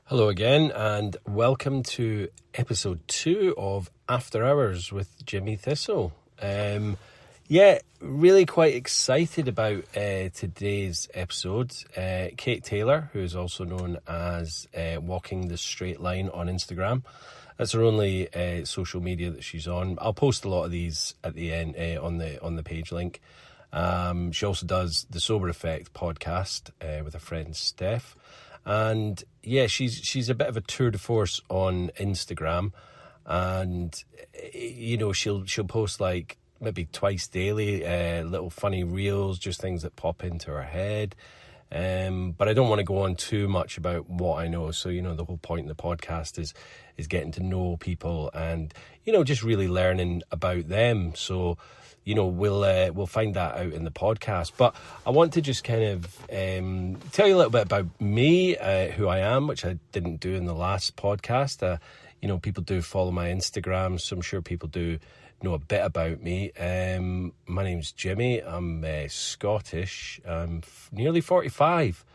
Hello again, and welcome to episode 2 of After Hours with Jimmy Thistle. Really quite excited about today's episode. Kate Taylor, who is also known as Walking the Straight Line on Instagram. That's her only social media that she's on. I'll post a lot of these at the end on the page link. She also does the Sober Effect podcast with her friend Steph. And yeah, she's a bit of a tour de force on Instagram, and she'll post like maybe twice daily, little funny reels, just things that pop into her head. But I don't want to go on too much about what I know. So the whole point of the podcast is getting to know people and just really learning about them. So we'll find that out in the podcast. But I want to just kind of tell you a little bit about me, who I am, which I didn't do in the last podcast. People do follow my Instagram, so I'm sure people do know a bit about me. My name's Jimmy. I'm Scottish. I'm nearly 45.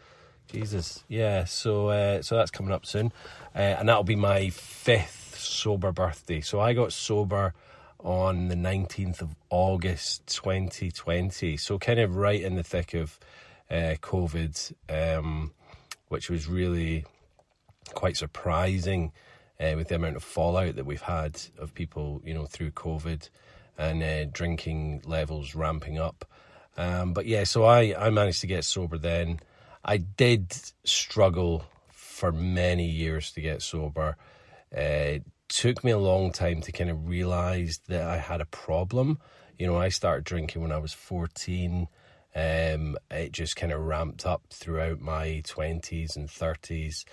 Jesus, yeah. So that's coming up soon, and that'll be my 5th sober birthday. So I got sober on the 19th of August 2020, so kind of right in the thick of COVID, which was really quite surprising with the amount of fallout that we've had of people through COVID and drinking levels ramping up. But yeah, so I managed to get sober then. I did struggle for many years to get sober. Took me a long time to kind of realise that I had a problem. I started drinking when I was 14. It just kind of ramped up throughout my 20s and 30s.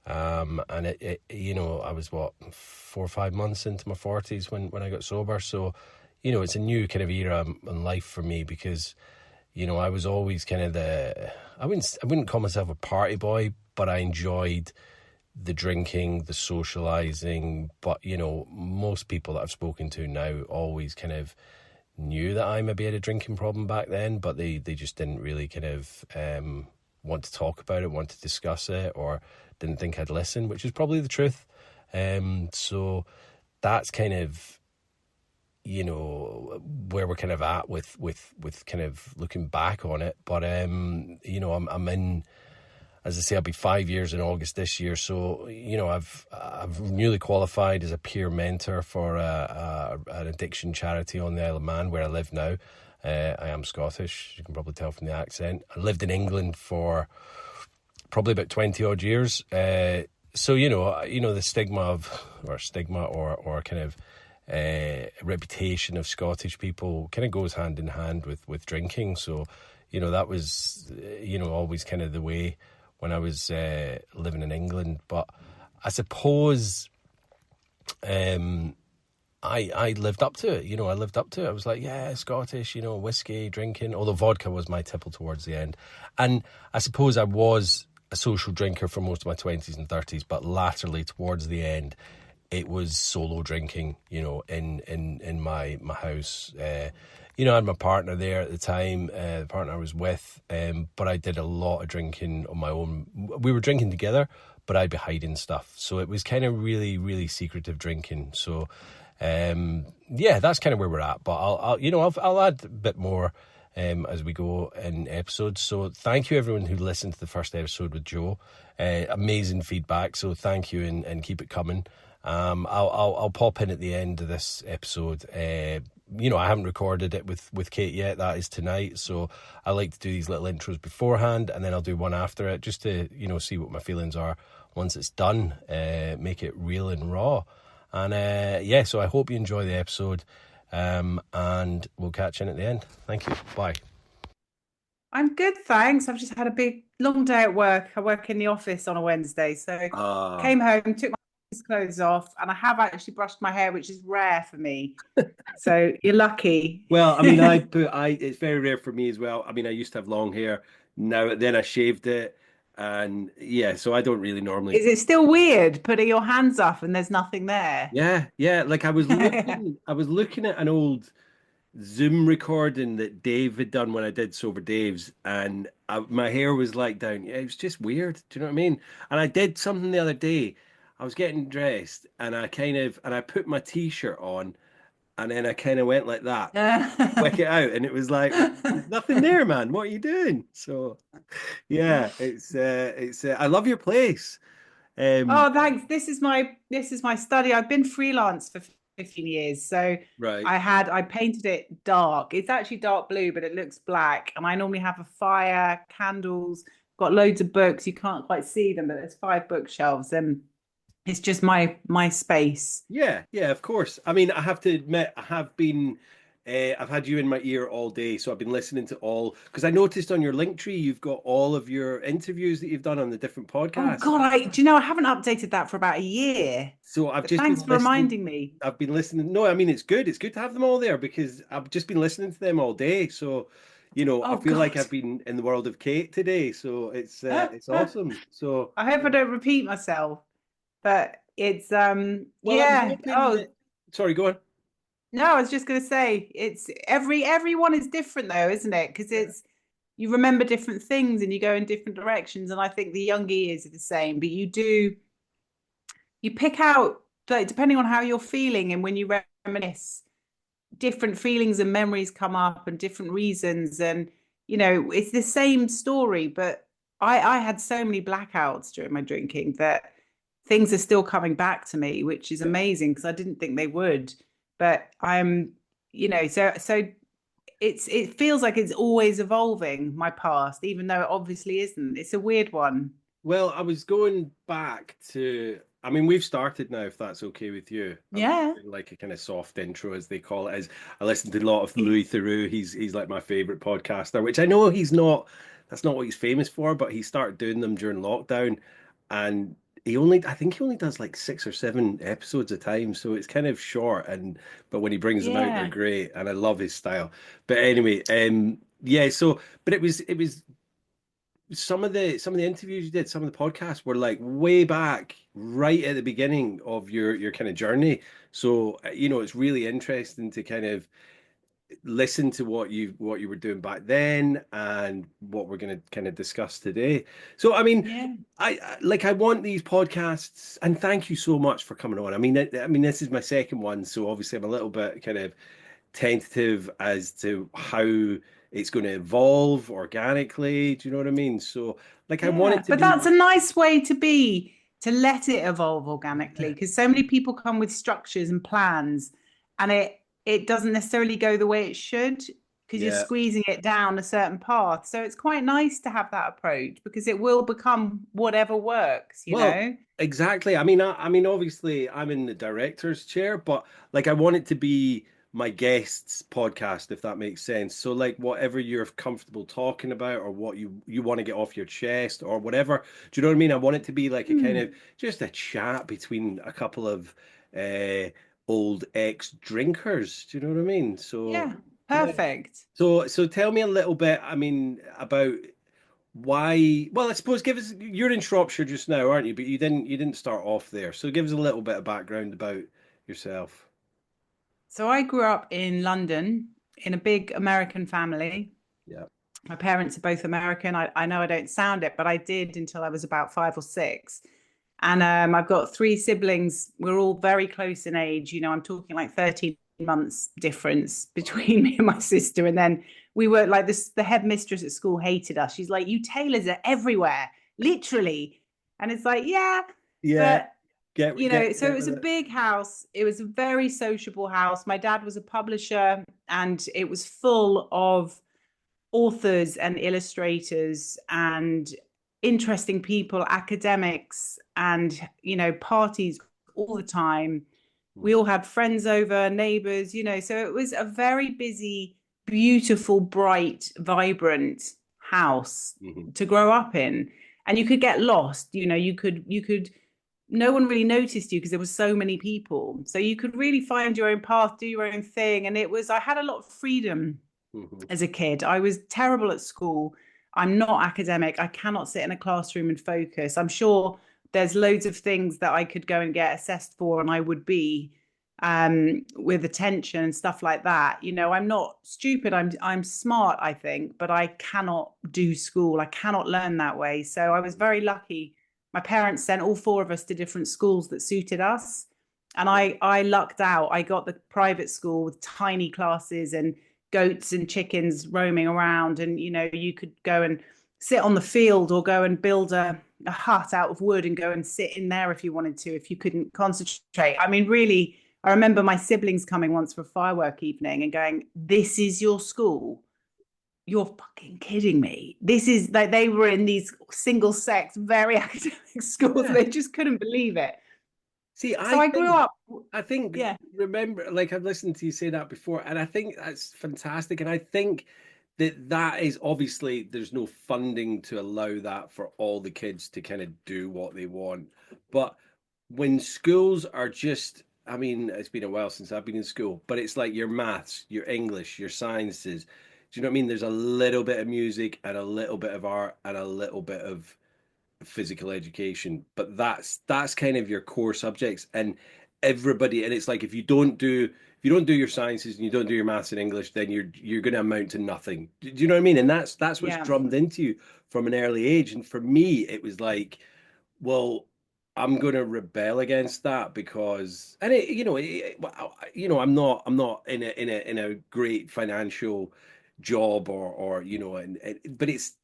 And it I was 4 or 5 months into my 40s when I got sober. So, it's a new kind of era in life for me because, I was always kind of I wouldn't call myself a party boy, but I enjoyed the drinking, the socializing, but most people that I've spoken to now always kind of knew that I maybe had a drinking problem back then, but they just didn't really kind of want to talk about it, want to discuss it, or didn't think I'd listen, which is probably the truth. So that's kind of where we're kind of at with kind of looking back on it. But I'm in, as I say, I'll be 5 years in August this year. So, I've newly qualified as a peer mentor for an addiction charity on the Isle of Man where I live now. I am Scottish, you can probably tell from the accent. I lived in England for probably about 20 odd years. So, the stigma or kind of reputation of Scottish people kind of goes hand in hand with drinking. So, that was, always kind of the way when I was living in England. But I suppose I lived up to it. I lived up to it. I was like, yeah, Scottish, whiskey, drinking, although vodka was my tipple towards the end. And I suppose I was a social drinker for most of my 20s and 30s, but latterly towards the end, it was solo drinking, in my house. I had my partner there at the time, the partner I was with, but I did a lot of drinking on my own. We were drinking together, but I'd be hiding stuff. So it was kind of really, really secretive drinking. So, that's kind of where we're at. But I'll add a bit more as we go in episodes. So thank you everyone who listened to the first episode with Joe. Amazing feedback. So thank you and keep it coming. I'll pop in at the end of this episode. I haven't recorded it with Kate yet. That is tonight. So I like to do these little intros beforehand, and then I'll do one after it just to, see what my feelings are once it's done. Make it real and raw. And so I hope you enjoy the episode. And we'll catch you in at the end. Thank you. Bye. I'm good, thanks. I've just had a big long day at work. I work in the office on a Wednesday, so came home, took my clothes off, and I have actually brushed my hair, which is rare for me. So you're lucky. Well, I mean, it's very rare for me as well. I mean, I used to have long hair. Then I shaved it, and yeah, so I don't really normally. Is it still weird putting your hands up and there's nothing there? Yeah. Like I was looking at an old Zoom recording that Dave had done when I did Sober Dave's, and my hair was like down. Yeah, it was just weird. Do you know what I mean? And I did something the other day. I was getting dressed, and I put my t-shirt on, and then I kind of went like that, flick it out, and it was like, there's nothing there, man. What are you doing? So yeah, it's I love your place. Um, Oh, thanks. This is my study. I've been freelance for 15 years. So right. I painted it dark. It's actually dark blue, but it looks black. And I normally have a fire, candles, got loads of books. You can't quite see them, but there's 5 bookshelves and it's just my space. Yeah, yeah, of course. I mean, I have to admit, I've had you in my ear all day, so I've been listening to all, because I noticed on your link tree, you've got all of your interviews that you've done on the different Oh podcasts. God, do you know I haven't updated that for about a year. So I've But just thanks been for listening. reminding me. I've been listening. No, I mean, it's good. It's good to have them all there because I've just been listening to them all day. So, I Oh feel like God. I've been in the world of Kate today. So it's awesome. So, I hope I don't repeat myself, but it's well, I'm yeah. hoping Oh that. Sorry, go on. no, I was just going to say it's everyone is different though, isn't it? Because Yeah. it's you remember different things and you go in different directions, and I think the younger years are the same, but you pick out like depending on how you're feeling and when you reminisce, different feelings and memories come up and different reasons, and it's the same story, but I had so many blackouts during my drinking that things are still coming back to me, which is Yeah. amazing because I didn't think they would. But so it feels like it's always evolving, my past, even though it obviously isn't. It's a weird one. Well, I was going back to, I mean, we've started now, if that's okay with you. I'm Yeah. doing like a kind of soft intro, as they call it. As I listen to a lot of Louis Theroux. He's like my favorite podcaster, which I know he's not, that's not what he's famous for, but he started doing them during lockdown. And I think he only does like 6 or 7 episodes a time. So it's kind of short. But when he brings them out, they're Yeah. great. And I love his style. But anyway, yeah, so, but it was some of the interviews you did, some of the podcasts were like way back, right at the beginning of your kind of journey. So it's really interesting to kind of listen to what you were doing back then and what we're going to kind of discuss today. So I mean, Yeah. I want these podcasts, and thank you so much for coming on. I mean, this is my second one, so obviously I'm a little bit kind of tentative as to how it's going to evolve organically. Do you know what I mean? So, I want Yeah, it to but be, that's a nice way to be, to let it evolve organically, because so many people come with structures and plans, and it doesn't necessarily go the way it should because you're yeah. squeezing it down a certain path. So it's quite nice to have that approach because it will become whatever works, you Well, know? exactly. I mean, obviously, I'm in the director's chair, but I want it to be my guest's podcast, if that makes sense. So, whatever you're comfortable talking about, or what you want to get off your chest, or whatever. Do you know what I mean? I want it to be like a kind of Hmm. just a chat between a couple of uh, old ex-drinkers. Do you know what I mean? So, Yeah, yeah. perfect. So tell me a little bit. I mean, about why? Well, I suppose give us. You're in Shropshire just now, aren't you? But you didn't start off there. So give us a little bit of background about yourself. So I grew up in London in a big American family. Yeah. My parents are both American. I know I don't sound it, but I did until I was about 5 or 6. And I've got 3 siblings. We're all very close in age. I'm talking like 13 months difference between me and my sister. And then we were like this, the headmistress at school hated us. She's like, you Taylors are everywhere, literally. And it's like, yeah, Yeah. but Get get so it get was with a it. big house. It was a very sociable house. My dad was a publisher and it was full of authors and illustrators and interesting people, academics, and parties all the time. We all had friends over, neighbors, so it was a very busy, beautiful, bright, vibrant house Mhm. to grow up in. And you could get lost, you could no one really noticed you because there was so many people. So you could really find your own path, do your own thing. And I had a lot of freedom Mhm. as a kid. I was terrible at school. I'm not academic. I cannot sit in a classroom and focus. I'm sure there's loads of things that I could go and get assessed for and I would be. with attention and stuff like that. I'm not stupid. I'm smart, I think, but I cannot do school. I cannot learn that way. So I was very lucky. My parents sent all four of us to different schools that suited us. And I lucked out. I got the private school with tiny classes and goats and chickens roaming around. And, you could go and sit on the field or go and build a hut out of wood and go and sit in there if you wanted to, if you couldn't concentrate. I mean, really, I remember my siblings coming once for a firework evening and going, "This is your school? You're fucking kidding me." This is like, they were in these single sex, very academic schools. Yeah. They just couldn't believe it. See, So I grew up. I think, Yeah. remember, like I've listened to you say that before, and I think that's fantastic. And I think that is obviously there's no funding to allow that for all the kids to kind of do what they want. But when schools are just, I mean, it's been a while since I've been in school, but it's like your maths, your English, your sciences. Do you know what I mean? There's a little bit of music and a little bit of art and a little bit of physical education, but that's kind of your core subjects. And everybody, and it's like if you don't do your sciences and you don't do your maths and English, then you're going to amount to nothing. Do you know what I mean? And that's what's Yeah. drummed into you from an early age. And for me it was like, well, I'm going to rebel against that because, and I'm not in a great financial job, or but it's,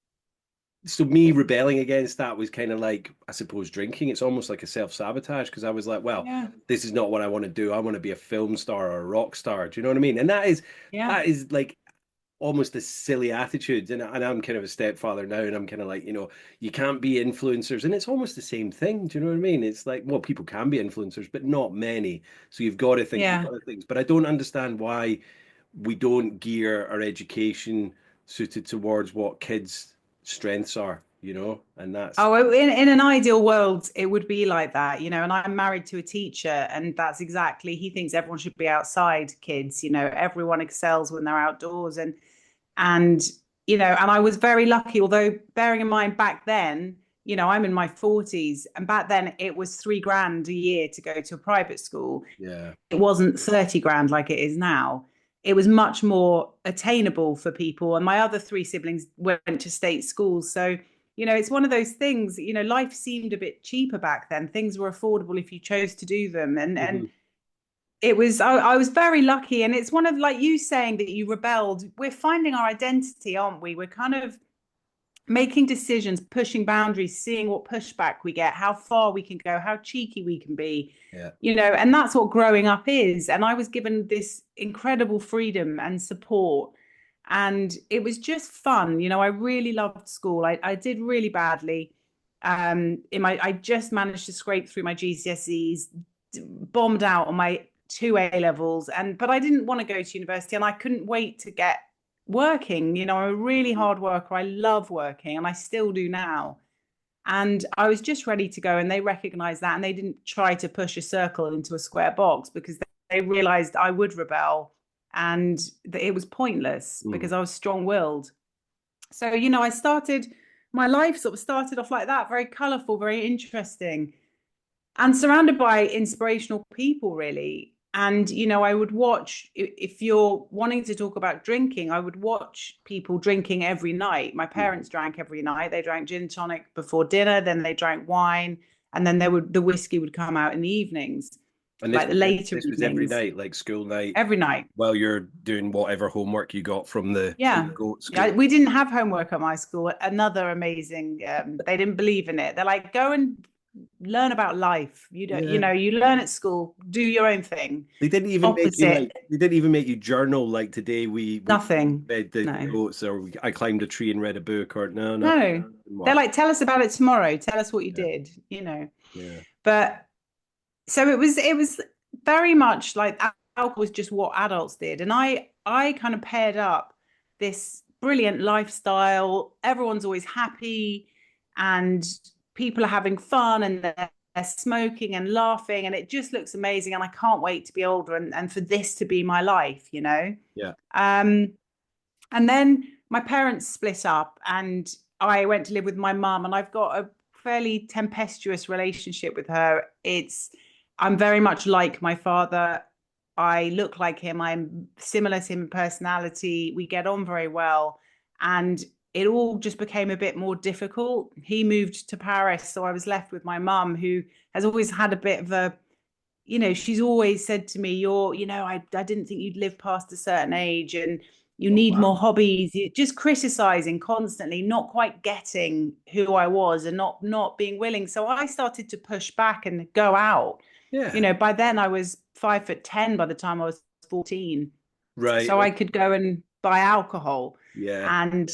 so me rebelling against that was kind of like, I suppose, drinking. It's almost like a self-sabotage, because I was like, well, Yeah. this is not what I want to do. I want to be a film star or a rock star. Do you know what I mean? And that is Yeah. that is like almost a silly attitude. And I'm kind of a stepfather now, and I'm kind of like, you can't be influencers. And it's almost the same thing. Do you know what I mean? It's like, well, people can be influencers, but not many. So you've got to think of Yeah. other things. But I don't understand why we don't gear our education suited towards what kids' strengths are, and that's, Oh, in an ideal world, it would be like that, and I'm married to a teacher, and that's exactly, he thinks everyone should be outside kids, everyone excels when they're outdoors. And, and I was very lucky, although bearing in mind back then, I'm in my 40s, and back then it was 3 grand a year to go to a private school. yeah. It wasn't 30 grand like it is now. It was much more attainable for people. And my other three siblings went to state schools. So, it's one of those things, life seemed a bit cheaper back then. Things were affordable if you chose to do them. And Mhm. it was, I was very lucky. And it's one of, like you saying that you rebelled. We're finding our identity, aren't we? We're kind of making decisions, pushing boundaries, seeing what pushback we get, how far we can go, how cheeky we can be, Yeah. and that's what growing up is. And I was given this incredible freedom and support. And it was just fun. I really loved school. I did really badly. I just managed to scrape through my GCSEs, bombed out on my two A levels, but I didn't want to go to university, and I couldn't wait to get working. I'm a really hard worker. I love working, and I still do now. And I was just ready to go, and they recognized that, and they didn't try to push a circle into a square box, because they realized I would rebel, and that it was pointless Mm. because I was strong-willed. So, I started my life sort of started off like that, very colorful, very interesting, and surrounded by inspirational people, really. And I would watch, if you're wanting to talk about drinking, I would watch people drinking every night. My Mm. parents drank every night. They drank gin tonic before dinner, then they drank wine, and then the whiskey would come out in the evenings, And this like the was later this was every evenings, night, like school night, every night. while you're doing whatever homework you got from the Yeah. goat Yeah, school. we didn't have homework at my school. Another amazing, they didn't believe in it. They're like, go and learn about life. You don't, Yeah. you learn at school, do your own thing. They didn't even make you Opposite, like they didn't even make you journal like today we nothing. read the No, goats, or I climbed a tree and read a book, or no, no. no. They're like, tell us about it tomorrow. Tell us what you Yeah. did. Yeah. But so it was very much like alcohol was just what adults did. And I kind of paired up this brilliant lifestyle. Everyone's always happy, and people are having fun, and they're smoking and laughing, and it just looks amazing. And I can't wait to be older, and for this to be my life. Yeah. Um, and then my parents split up, and I went to live with my mum, and I've got a fairly tempestuous relationship with her. I'm very much like my father. I look like him. I'm similar to him in personality. We get on very well. And it all just became a bit more difficult. He moved to Paris, so I was left with my mum, who has always had a bit of a, she's always said to me, I didn't think you'd live past a certain age and you Oh need wow. more hobbies. Just criticizing constantly, not quite getting who I was and not being willing. So I started to push back and go out. Yeah. By then I was 5'10" by the time I was 14. Right. So I Okay. could go and buy alcohol. Yeah. And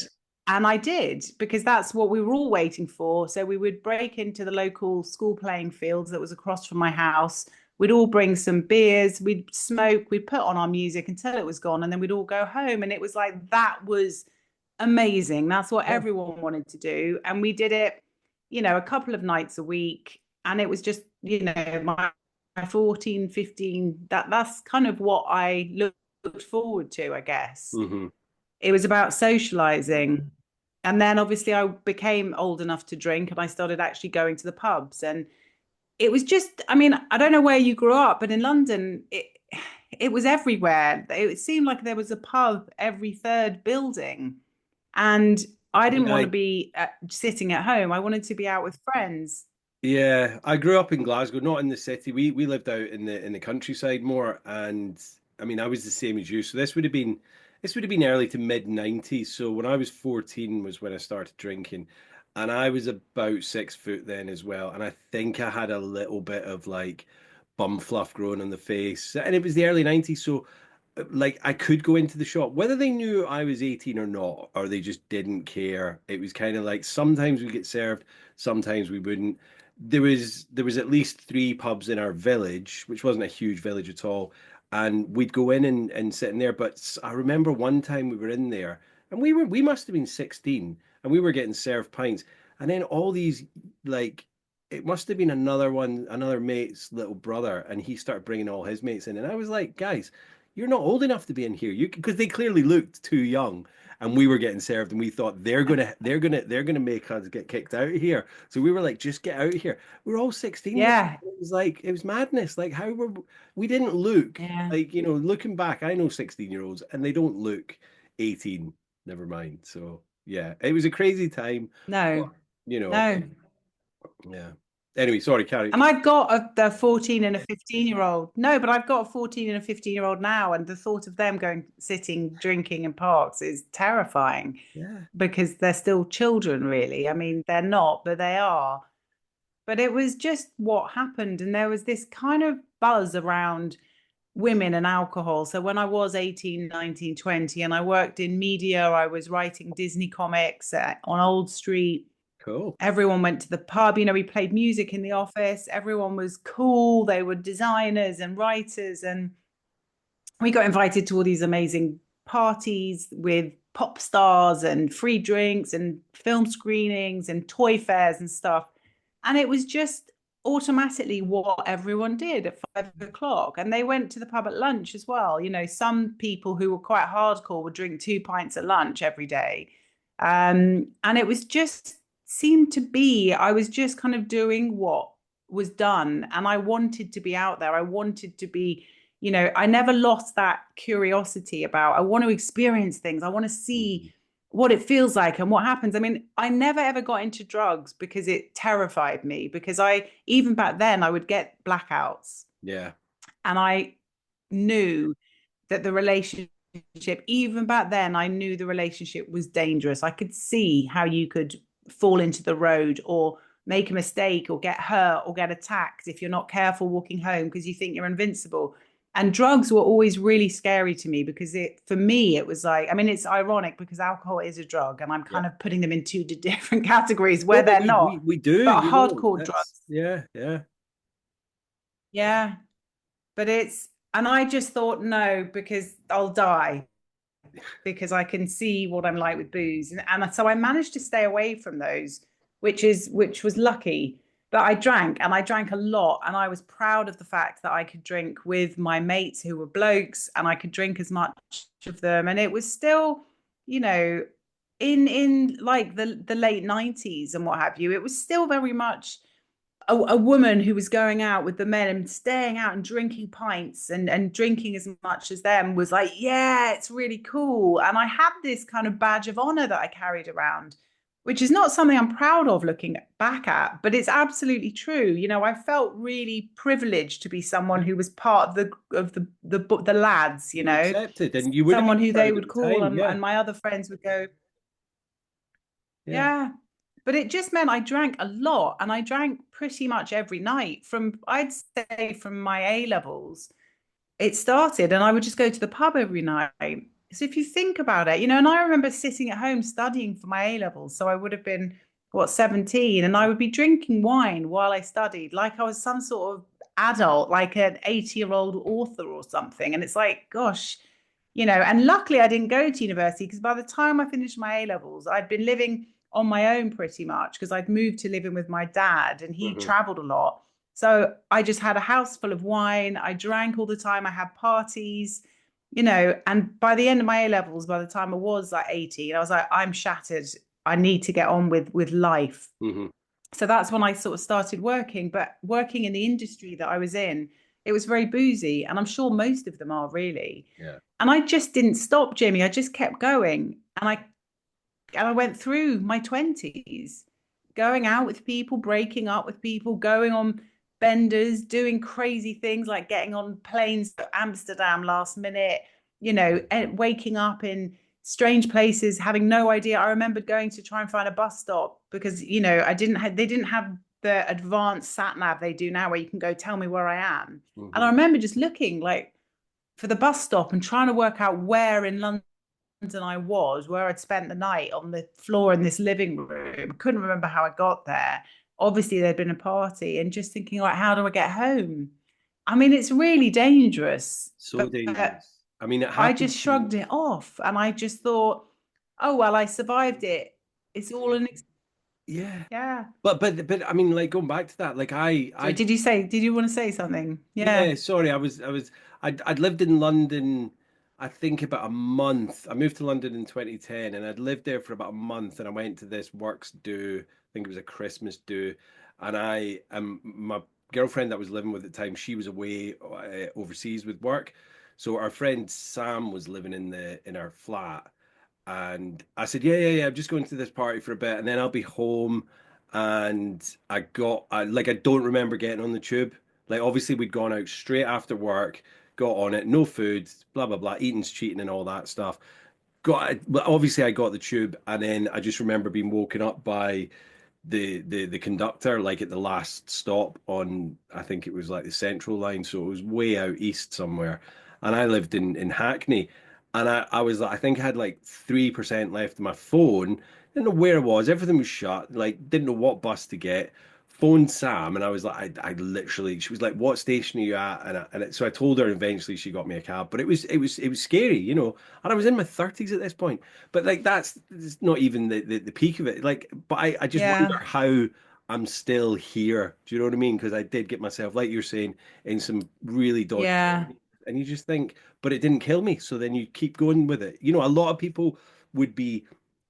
and I did, because that's what we were all waiting for. So we would break into the local school playing fields that was across from my house. We'd all bring some beers, we'd smoke, we'd put on our music until it was gone, and then we'd all go home. And it was like, that was amazing. That's what Yeah. everyone wanted to do. And we did it, a couple of nights a week. And it was just, my 14, 15, that's kind of what I looked forward to, I guess. Hmm. It was about socializing. And then obviously I became old enough to drink and I started actually going to the pubs. And it was just, I mean, I don't know where you grew up, but in London, it was everywhere. It seemed like there was a pub every third building. And I I mean, didn't want to be sitting at home. I wanted to be out with friends. yeah, I grew up in Glasgow, not in the city. We lived out in the countryside more, and I mean, I was the same as you. So this would have been early to mid 90s. So when I was 14 was when I started drinking, and I was about 6 foot then as well. And I think I had a little bit of like bum fluff growing on the face, and it was the early 90s. So like I could go into the shop, whether they knew I was 18 or not, or they just didn't care. It was kind of like sometimes we get served, sometimes we wouldn't. There was at least three pubs in our village, which wasn't a huge village at all, and we'd go in and sit in there. But I remember one time we were in there, and we must have been 16, and we were getting served pints, and then all these like. It must have been another mate's little brother, and he started bringing all his mates in, and I was like, guys, you're not old enough to be in here. You because they clearly looked too young, and we were getting served, and we thought they're gonna make us get kicked out of here. So we were like, just get out of here. We're all 16. Yeah. It was madness. Like how we didn't look Yeah. like looking back. I know 16-year-olds, and they don't look 18. Never mind. So yeah, it was a crazy time. But, No, you know, no. yeah. Anyway, sorry, Carrie. And I've got the 14 and a 15-year-old. No, but I've got a 14 and a 15-year-old now. And the thought of them going, sitting, drinking in parks is terrifying Yeah. because they're still children, really. I mean, they're not, but they are. But it was just what happened. And there was this kind of buzz around women and alcohol. So when I was 18, 19, 20, and I worked in media, I was writing Disney comics on Old Street. Cool. Everyone went to the pub. We played music in the office. Everyone was cool. They were designers and writers. And we got invited to all these amazing parties with pop stars and free drinks and film screenings and toy fairs and stuff. And it was just automatically what everyone did at 5 o'clock. And they went to the pub at lunch as well. Some people who were quite hardcore would drink 2 pints at lunch every day. And it was just seemed to be, I was just kind of doing what was done. And I wanted to be out there. I wanted to be, I never lost that curiosity about, I want to experience things. I want to see what it feels like and what happens. I mean, I never ever got into drugs because it terrified me, because even back then, I would get blackouts. Yeah. And I knew that the relationship, even back then, I knew the relationship was dangerous. I could see how you could fall into the road or make a mistake or get hurt or get attacked if you're not careful walking home because you think you're invincible. And drugs were always really scary to me because for me, it was like, I mean, it's ironic because alcohol is a drug and I'm Yeah. kind of putting them in two different categories where No, but they're we, not, we we do, but hardcore That's drugs. yeah, yeah. Yeah. But and I just thought, no, because I'll die, because I can see what I'm like with booze. And so I managed to stay away from those, which was lucky. But I drank a lot. And I was proud of the fact that I could drink with my mates who were blokes and I could drink as much of them. And it was still, you know, in like the late 90s and what have you, it was still very much a woman who was going out with the men and staying out and drinking pints and drinking as much as them was like, yeah, it's really cool. And I had this kind of badge of honor that I carried around, which is not something I'm proud of looking back at, but it's absolutely true. You know, I felt really privileged to be someone Yeah. who was part of the lads, You you were know, accepted, and you would have someone been who they proud at would the call, time. Yeah, and my other friends would go, yeah. yeah. But it just meant I drank a lot, and I drank pretty much every night from, I'd say, from my A levels. It started, and I would just go to the pub every night. So if you think about it, you know, and I remember sitting at home studying for my A levels. So I would have been, what, 17, and I would be drinking wine while I studied, like I was some sort of adult, like an 80-year-old author or something. And it's like, gosh, you know, and luckily I didn't go to university because by the time I finished my A levels, I'd been living on my own pretty much because I'd moved to live in with my dad and he Hmm. traveled a lot. So I just had a house full of wine. I drank all the time. I had parties, you know, and by the end of my A levels, by the time I was like 18, I was like, I'm shattered. I need to get on with life. Hmm. So that's when I sort of started working, but working in the industry that I was in, it was very boozy. And I'm sure most of them are really. Yeah. And I just didn't stop, Jimmy. I just kept going. And I went through my 20s going out with people, breaking up with people, going on benders, doing crazy things like getting on planes to Amsterdam last minute, you know, and waking up in strange places, having no idea. I remember going to try and find a bus stop because, you know, they didn't have the advanced sat nav they do now where you can go tell me where I am. And I Hmm. remember just looking like for the bus stop and trying to work out where in London I was, where I'd spent the night on the floor in this living room. Couldn't remember how I got there. Obviously, there'd been a party, and just thinking, like, how do I get home? I mean, it's really dangerous, So but dangerous. I mean, it I happened just to me. shrugged it off, and I just thought, oh well, I survived it. It's all Yeah. yeah. But I mean, like going back to that, like Sorry, I did you want to say something? Yeah. yeah, sorry, I'd lived in London, I think about a month. I moved to London in 2010, and I'd lived there for about a month, and I went to this works do, I think it was a Christmas do, and my girlfriend that I was living with at the time, she was away overseas with work, so our friend Sam was living in our flat, and I said, yeah, I'm just going to this party for a bit, and then I'll be home. And I don't remember getting on the tube. Like, obviously, we'd gone out straight after work, got on it, no food, blah, blah, blah, eating's cheating and all that stuff. But obviously, I got the tube, and then I just remember being woken up by the conductor, like at the last stop on, I think it was like the Central line, so it was way out east somewhere, and I lived in Hackney, and I was like, I think I had like 3% left in my phone, didn't know where it was, everything was shut, like didn't know what bus to get. Phoned Sam, and I was like, I literally, she was like, "What station are you at?" So I told her, and eventually she got me a cab. But it was scary, you know. And I was in my 30s at this point. But like that's not even the peak of it. Like, but I just wonder Yeah. how I'm still here. Do you know what I mean? Because I did get myself, like you're saying, in some really dodgy Yeah. company. And you just think, but it didn't kill me. So then you keep going with it. You know, a lot of people would be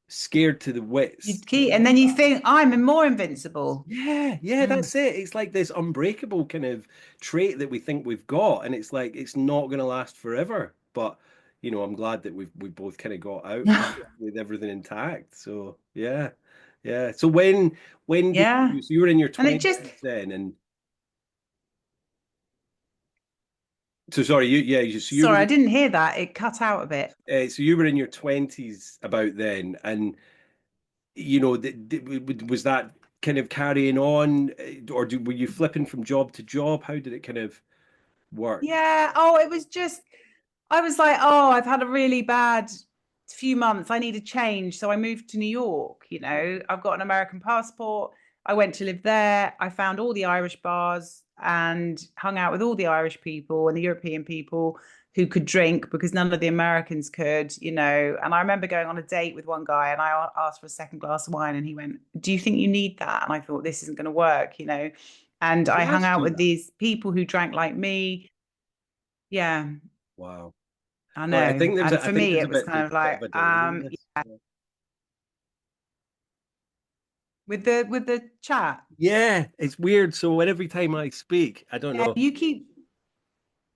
scared to the You wits. keep, and then you think I'm more invincible. Yeah, Mm. that's it. It's like this unbreakable kind of trait that we think we've got, and it's like it's not going to last forever. But I'm glad that we both kind of got out of it with everything intact. So yeah, yeah. So when did Yeah. you? So you were in your And it just, 20s then, and so sorry, so you sorry, were I didn't hear that. It cut out a bit. so you were in your 20s about then, and was that kind of carrying on, or were you flipping from job to job? How did it kind of work? Yeah. Oh, it was just, I was like, oh, I've had a really bad few months. I need a change. So I moved to New York. You know, I've got an American passport. I went to live there. I found all the Irish bars and hung out with all the Irish people and the European people who could drink because none of the Americans could, you know. And I remember going on a date with one guy and I asked for a second glass of wine and he went, "Do you think you need that?" And I thought, this isn't going to work, you know. And He I hung asked out you with that. these people who drank like me. Yeah, Wow. I Well, I know. think there's And a I for think me, there's it was kind of bit of like, a delay in this. with the chat. Yeah, it's weird. So when every time I speak, I don't Yeah, know. you keep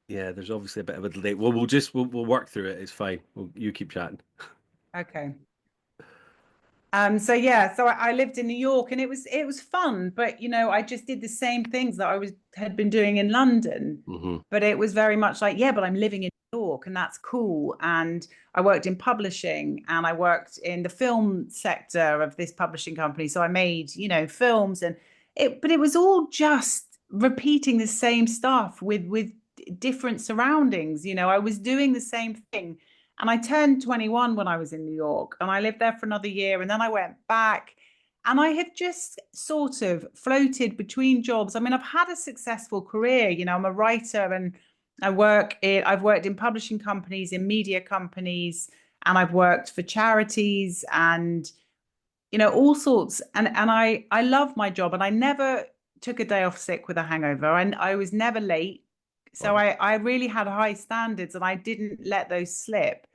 Yeah, there's obviously a bit of a delay. Well, we'll work through it. It's fine. You keep chatting. okay. So yeah, so I lived in New York and it was fun, but I just did the same things that had been doing in London. Hmm. But it was very much like, yeah, but I'm living in New York and that's cool. And I worked in publishing and I worked in the film sector of this publishing company. So I made, films but it was all just repeating the same stuff with different surroundings. I was doing the same thing. And I turned 21 when I was in New York and I lived there for another year and then I went back and I have just sort of floated between jobs. I mean, I've had a successful career. I'm a writer and I've worked in publishing companies, in media companies, and I've worked for charities and all sorts. And I love my job and I never took a day off sick with a hangover and I was never late. So Wow. I really had high standards and I didn't let those slip.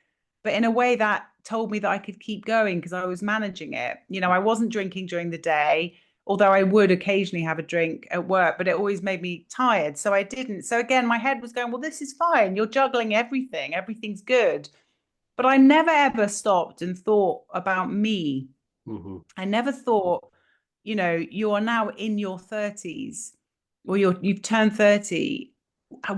But in a way that told me that I could keep going because I was managing it. I wasn't drinking during the day, although I would occasionally have a drink at work, but it always made me tired. So I didn't. So again, my head was going, well, this is fine. You're juggling everything. Everything's good. But I never ever stopped and thought about me. Hmm. I never thought, you are now in your 30s or you've turned 30.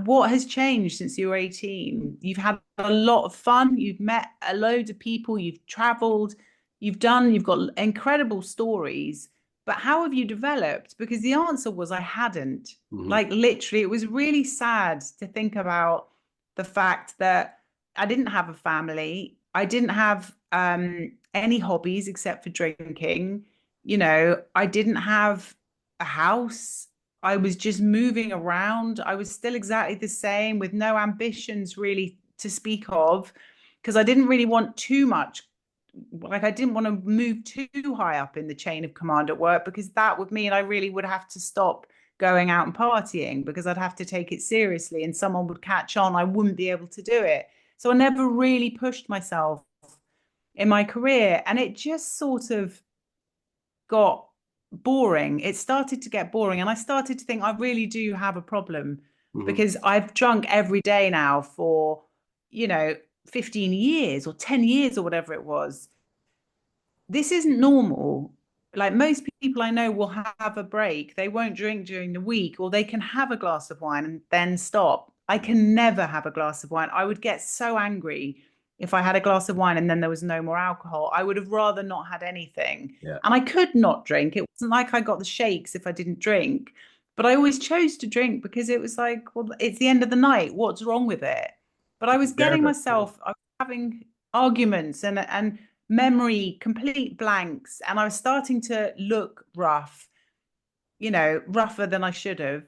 What has changed since you were 18? You've had a lot of fun, you've met a load of people, you've traveled, you've got incredible stories, but how have you developed? Because the answer was I hadn't. Hmm. Like literally, it was really sad to think about the fact that I didn't have a family. I didn't have any hobbies except for drinking. I didn't have a house. I was just moving around. I was still exactly the same with no ambitions really to speak of because I didn't really want too much. Like, I didn't want to move too high up in the chain of command at work because that would mean I really would have to stop going out and partying because I'd have to take it seriously and someone would catch on. I wouldn't be able to do it. So I never really pushed myself in my career. And it just sort of got boring. It started to get boring. And I started to think I really do have a problem Hmm. because I've drunk every day now for, you know, 15 years or 10 years or whatever it was. This isn't normal. Like most people I know will have a break. They won't drink during the week, or they can have a glass of wine and then stop. I can never have a glass of wine. I would get so angry if I had a glass of wine and then there was no more alcohol. I would have rather not had anything. Yeah. And I could not drink. It wasn't like I got the shakes if I didn't drink, but I always chose to drink because it was like, well, it's the end of the night. What's wrong with it? But I was getting Deserve it. Yeah. I was having arguments and memory complete blanks and I was starting to look rough, rougher than I should have.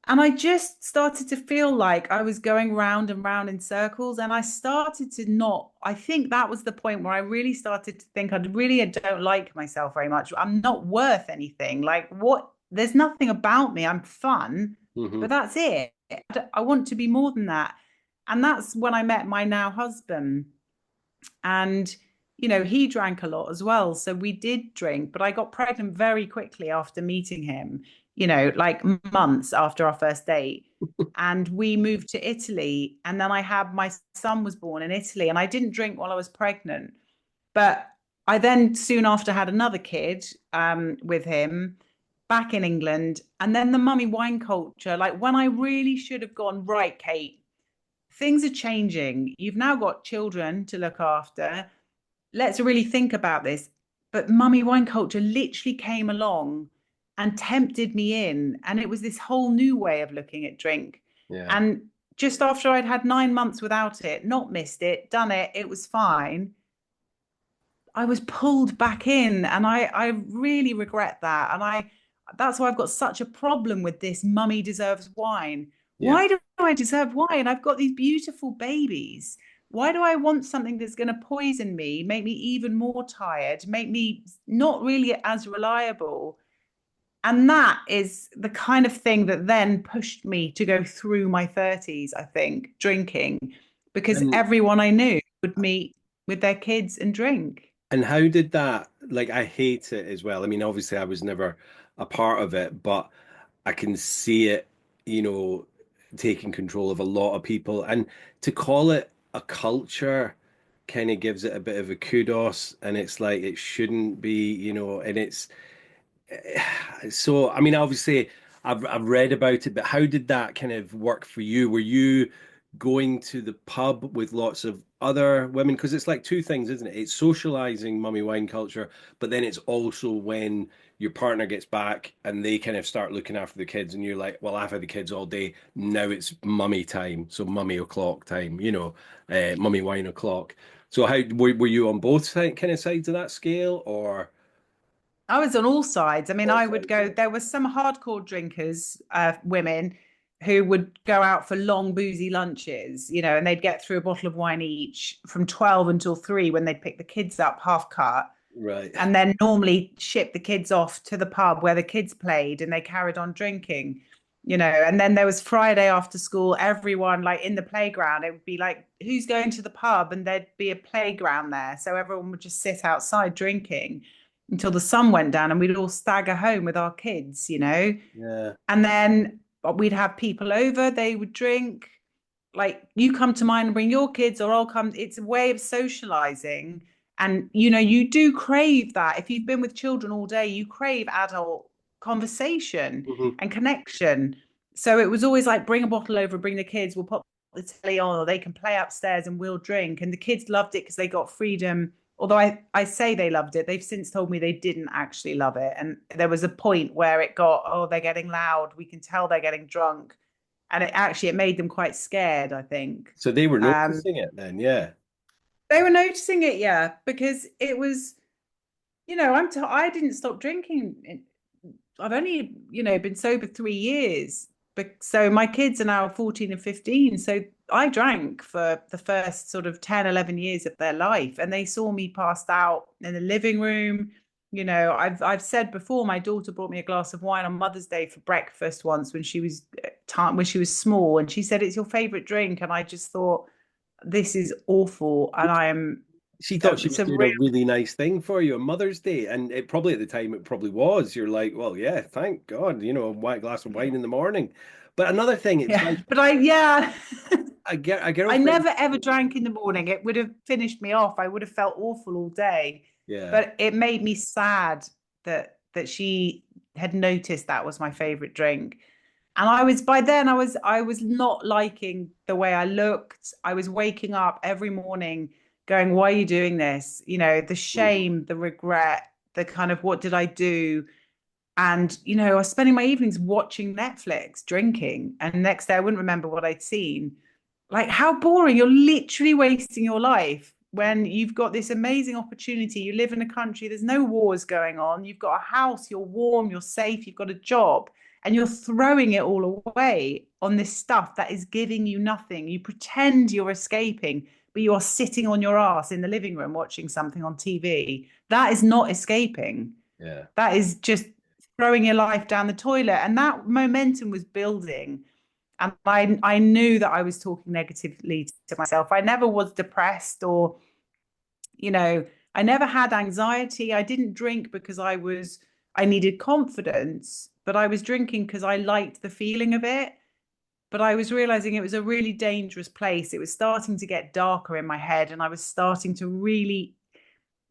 And I just started to feel like I was going round and round in circles. And I started to not, I think that was the point where I really started to think I don't like myself very much. I'm not worth anything. Like, what? There's nothing about me. I'm fun, Hmm. but that's it. I want to be more than that. And that's when I met my now husband. And, he drank a lot as well. So we did drink, but I got pregnant very quickly after meeting him, like months after our first date. And we moved to Italy. And then my son was born in Italy. And I didn't drink while I was pregnant. But I then soon after had another kid with him back in England. And then the mummy wine culture, like when I really should have gone, right, Kate, things are changing. You've now got children to look after. Let's really think about this. But mummy wine culture literally came along and tempted me in. And it was this whole new way of looking at drink. Yeah. And just after I'd had 9 months without it, not missed it, done it, it was fine. I was pulled back in and I really regret that. And that's why I've got such a problem with this mummy deserves wine. Yeah. Why do I deserve wine? I've got these beautiful babies. Why do I want something that's going to poison me, make me even more tired, make me not really as reliable? And that is the kind of thing that then pushed me to go through my 30s, I think, drinking, because And everyone I knew would meet with their kids and drink. And how did that, like, I hate it as well. I mean, obviously, I was never a part of it, but I can see it, you know, taking control of a lot of people. And to call it a culture kind of gives it a bit of a kudos. And it's like, it shouldn't be, and it's, so, I mean, obviously, I've read about it, but how did that kind of work for you? Were you going to the pub with lots of other women? Because it's like two things, isn't it? It's socializing mummy wine culture, but then it's also when your partner gets back and they kind of start looking after the kids, and you're like, well, I've had the kids all day. Now it's mummy time, so mummy o'clock time, mummy wine o'clock. So how were you on both kind of sides of that scale, or I was on all sides. I mean, all I would sides? go, Yeah. there were some hardcore drinkers, women, who would go out for long, boozy lunches, and they'd get through a bottle of wine each from 12 until 3 when they'd pick the kids up half cut Right. and then normally ship the kids off to the pub where the kids played and they carried on drinking. And then there was Friday after school, everyone like in the playground, it would be like, who's going to the pub? And there'd be a playground there. So everyone would just sit outside drinking until the sun went down and we'd all stagger home with our kids. Yeah. And then we'd have people over, they would drink. Like, you come to mine and bring your kids, or I'll come. It's a way of socializing. And, you do crave that. If you've been with children all day, you crave adult conversation Mhm. and connection. So it was always like, bring a bottle over, bring the kids, we'll pop the telly on, or they can play upstairs and we'll drink. And the kids loved it because they got freedom. Although I say they loved it, they've since told me they didn't actually love it. And there was a point where it got, oh, they're getting loud. We can tell they're getting drunk, and it made them quite scared, I think. So they were um noticing it then, yeah. they were noticing it, yeah, because it was, I didn't stop drinking. I've only, been sober 3 years, but so my kids are now 14 and 15, so I drank for the first sort of 10, 11 years of their life, and they saw me passed out in the living room. I've said before, my daughter brought me a glass of wine on Mother's Day for breakfast once when she was when she was small, and she said, it's your favorite drink, and I just thought, this is awful, and I am She thought she it's was a doing a real. really nice thing for you on Mother's Day. And it probably at the time it probably was. You're like, well, yeah, thank God, a white glass of wine in the morning. But another thing, it's Yeah, like but yeah. a I girlfriend. never ever drank in the morning. It would have finished me off. I would have felt awful all day. Yeah. But it made me sad that she had noticed that was my favorite drink. And by then I was not liking the way I looked. I was waking up every morning going, why are you doing this? The Mhm. shame, the regret, the kind of, what did I do? And, I was spending my evenings watching Netflix, drinking, and the next day I wouldn't remember what I'd seen. Like, how boring. You're literally wasting your life when you've got this amazing opportunity. You live in a country, there's no wars going on. You've got a house, you're warm, you're safe, you've got a job, and you're throwing it all away on this stuff that is giving you nothing. You pretend you're escaping, but you are sitting on your ass in the living room watching something on TV. That is not escaping. Yeah. That is just throwing your life down the toilet. And that momentum was building. And I knew that I was talking negatively to myself. I never was depressed, or, you know, I never had anxiety. I didn't drink because I needed confidence, but I was drinking because I liked the feeling of it. But I was realizing it was a really dangerous place. It was starting to get darker in my head, and I was starting to really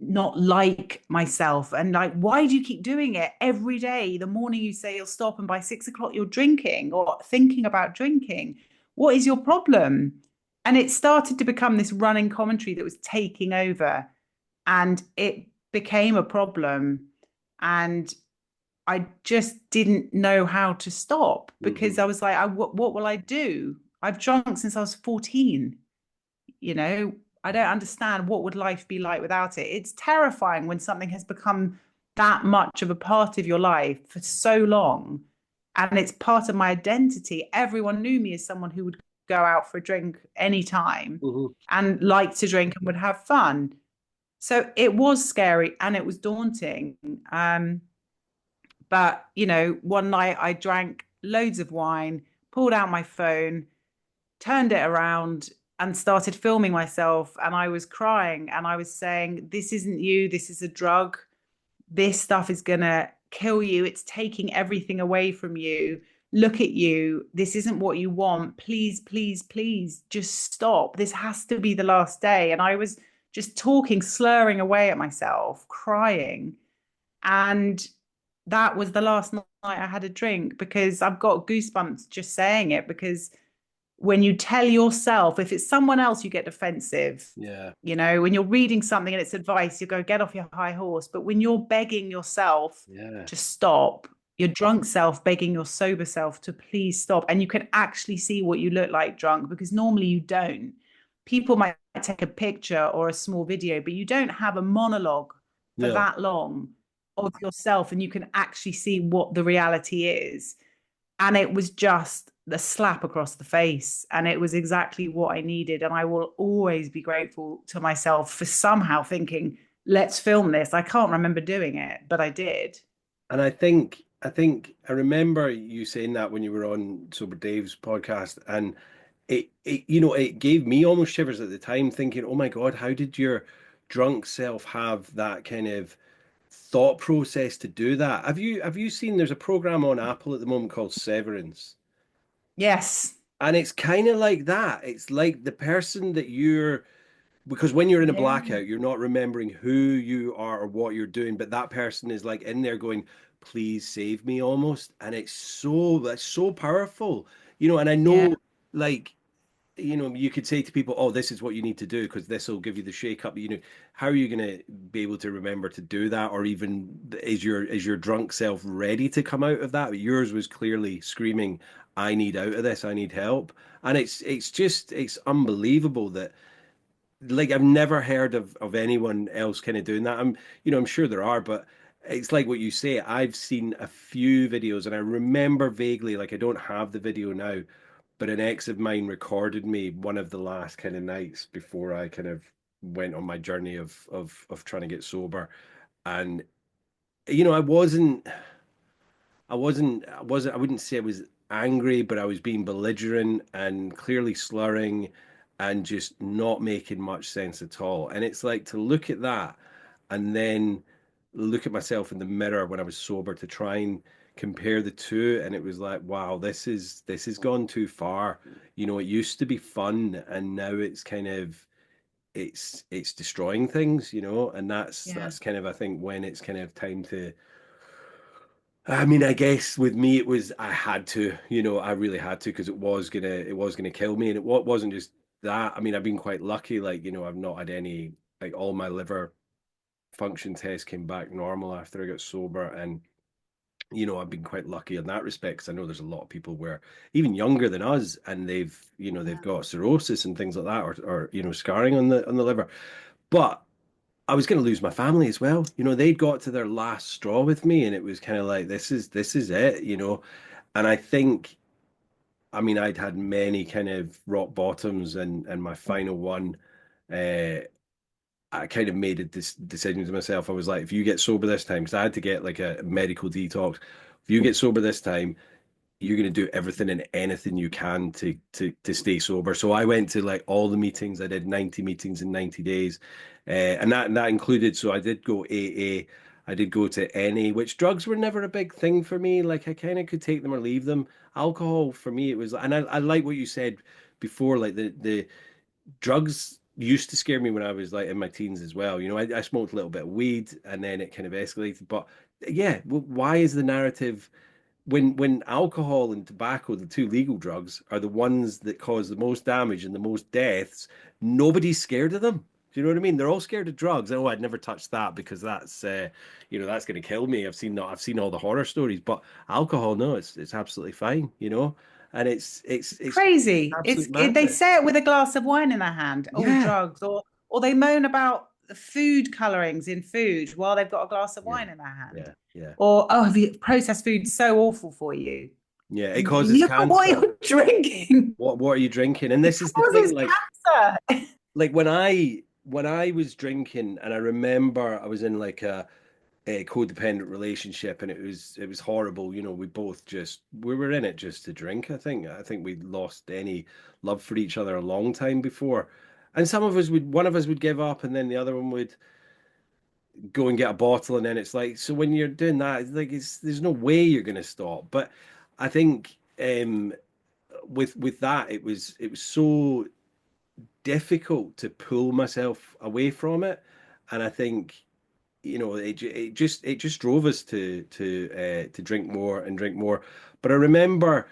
not like myself, and like, why do you keep doing it every day? The morning you say you'll stop, and by 6 o'clock you're drinking or thinking about drinking. What is your problem? And it started to become this running commentary that was taking over, and it became a problem. And I just didn't know how to stop, Hmm. because I was like, what will I do? I've drunk since I was 14. you know I don't understand, what would life be like without it. It's terrifying when something has become that much of a part of your life for so long, and it's part of my identity. Everyone knew me as someone who would go out for a drink anytime Hmm. and liked to drink and would have fun. So it was scary and it was daunting. But one night I drank loads of wine, pulled out my phone, turned it around, and started filming myself, and I was crying and I was saying, this isn't you, this is a drug. This stuff is gonna kill you. It's taking everything away from you. Look at you. This isn't what you want. Please, please, please just stop. This has to be the last day. And I was just talking, slurring away at myself, crying. And that was the last night I had a drink, because I've got goosebumps just saying it. Because when you tell yourself, if it's someone else, you get defensive. Yeah. You know, when you're reading something and it's advice, you go, get off your high horse. But when you're begging yourself Yeah. to stop, your drunk self begging your sober self to please stop, and you can actually see what you look like drunk, because normally you don't. People might take a picture or a small video, but you don't have a monologue for No. that long of yourself, and you can actually see what the reality is. And it was just the slap across the face, and it was exactly what I needed. And I will always be grateful to myself for somehow thinking, let's film this. I can't remember doing it, but I did. And I remember you saying that when you were on Sober Dave's podcast, and it gave me almost shivers at the time, thinking, oh my God, how did your drunk self have that kind of thought process to do that? Have you seen there's a program on Apple at the moment called Severance? Yes. And it's kind of like that. It's like the person that you're, because when you're in a Yeah. blackout, you're not remembering who you are or what you're doing, but that person is like in there going, please save me almost. And that's so powerful, and I Yeah. know, like, you could say to people, oh, this is what you need to do because this will give you the shake up. How are you going to be able to remember to do that? Or even is your drunk self ready to come out of that? But yours was clearly screaming, I need out of this. I need help. And it's unbelievable that, like, I've never heard of anyone else kind of doing that. I'm sure there are, but it's like what you say. I've seen a few videos and I remember vaguely, like I don't have the video now, but an ex of mine recorded me one of the last kind of nights before I kind of went on my journey of trying to get sober. And I wouldn't say I was angry, but I was being belligerent and clearly slurring and just not making much sense at all. And it's like to look at that and then look at myself in the mirror when I was sober to try and compare the two. And it was like, wow, this is gone too far. It used to be fun and now it's kind of it's destroying things, and that's Yeah. that's kind of, I think, when it's kind of time to. I mean, I guess with me it was I had to, I really had to because it was gonna kill me, and it wasn't just that. I mean, I've been quite lucky, like, I've not had any, like, all my liver function tests came back normal after I got sober, and I've been quite lucky in that respect because I know there's a lot of people where even younger than us, and they've Yeah. got cirrhosis and things like that, or scarring on the liver, but I was going to lose my family as well. They'd got to their last straw with me, and it was kind of like, this is it. And I think, I mean, I'd had many kind of rock bottoms, and my final one, uh, I kind of made this decision to myself. I was like, if you get sober this time, because I had to get like a medical detox. If you get sober this time, you're going to do everything and anything you can to stay sober. So I went to like all the meetings. I did 90 meetings in 90 days, and that included. So I did go AA. I did go to NA, which drugs were never a big thing for me. Like I kind of could take them or leave them. Alcohol for me, it was, and I like what you said before. Like the drugs used to scare me when I was like in my teens as well. I smoked a little bit of weed, and then it kind of escalated. But yeah, why is the narrative? When alcohol and tobacco, the two legal drugs, are the ones that cause the most damage and the most deaths, nobody's scared of them. Do you know what I mean? They're all scared of drugs. Oh, I'd never touch that because that's going to kill me. I've seen all the horror stories, but alcohol, no, it's absolutely fine. And it's Crazy. absolute They madness. say it with a glass of wine in their hand. Oh, Yeah, drugs, or they moan about the food colorings in food while they've got a glass of yeah, wine in their hand. yeah, yeah, Or, oh, the processed food's so awful for you. yeah. It causes Look at what cancer. you're drinking. What are you drinking? And It this is the thing, causes like. cancer. Like when I was drinking, and I remember I was in like codependent relationship, and it was horrible. We were in it just to drink. I think we lost any love for each other a long time before, and one of us would give up, and then the other one would go and get a bottle, and then it's like, so when you're doing that, it's like there's no way you're going to stop. But I think with that, it was so difficult to pull myself away from it, and I think it just drove us to drink more and drink more. But I remember,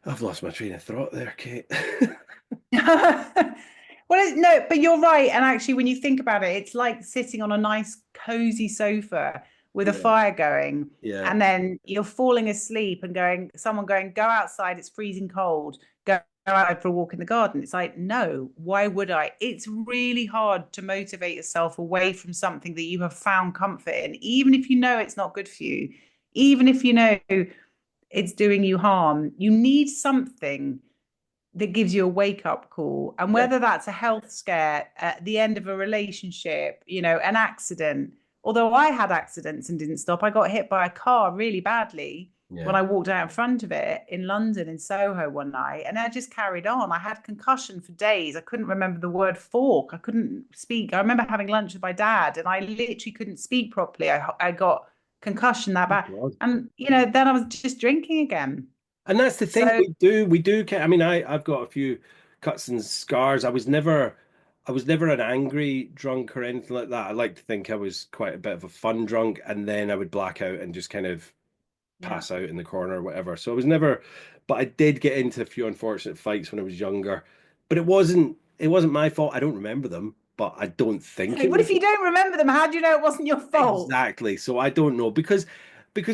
I've lost my train of thought there, Kate. Well, no, but you're right. And actually, when you think about it, it's like sitting on a nice, cozy sofa with a Yeah, fire going, yeah, and then you're falling asleep and someone going, go outside, it's freezing cold, go out for a walk in the garden. It's like, no, why would I? It's really hard to motivate yourself away from something that you have found comfort in, even if you know it's not good for you, even if you know it's doing you harm. You need something that gives you a wake up call. And yeah, whether that's a health scare at the end of a relationship, an accident. Although I had accidents and didn't stop, I got hit by a car really badly when yeah. I walked out in front of it in London in Soho one night. And I just carried on. I had concussion for days. I couldn't remember the word fork. I couldn't speak. I remember having lunch with my dad and I literally couldn't speak properly. I got concussion that bad. God. And, then I was just drinking again. And that's the thing So we do. I mean, I've got a few cuts and scars. I was never an angry drunk or anything like that. I like to think I was quite a bit of a fun drunk, and then I would black out and just kind of yeah. pass out in the corner or whatever. So I was never, but I did get into a few unfortunate fights when I was younger. But it wasn't my fault. I don't remember them, but I don't think it What was if you don't remember them? How do you know it wasn't your fault? exactly. So I don't know because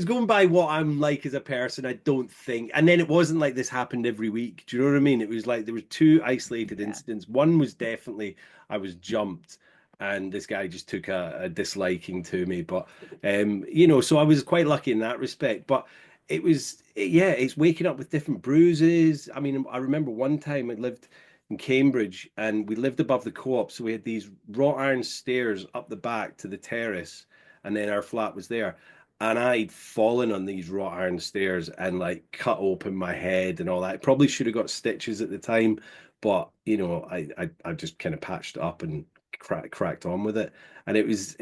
going by what I'm like as a person, I don't think. And then it wasn't like this happened every week. Do you know what I mean? It was like there were two isolated Yeah. incidents. One was definitely I was jumped and this guy just took a disliking to me. But so I was quite lucky in that respect. But yeah, it's waking up with different bruises. I mean, I remember one time I lived in Cambridge and we lived above the co-op, so we had these wrought iron stairs up the back to the terrace, and then our flat was there. And I'd fallen on these wrought iron stairs and like cut open my head and all that. Probably should have got stitches at the time, but I just kind of patched up and cracked on with it. And it's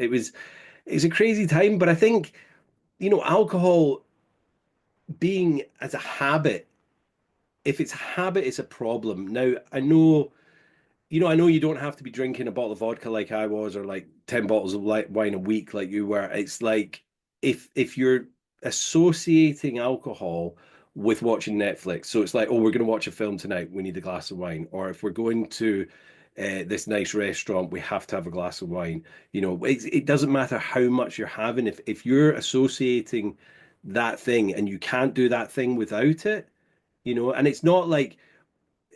a crazy time, but I think alcohol being as a habit, if it's a habit, it's a problem. Now I know you don't have to be drinking a bottle of vodka like I was, or like 10 bottles of wine a week like you were. It's like if you're associating alcohol with watching Netflix, so it's like, oh, we're going to watch a film tonight, we need a glass of wine, or if we're going to this nice restaurant, we have to have a glass of wine. It doesn't matter how much you're having. If you're associating that thing and you can't do that thing without it, and it's not like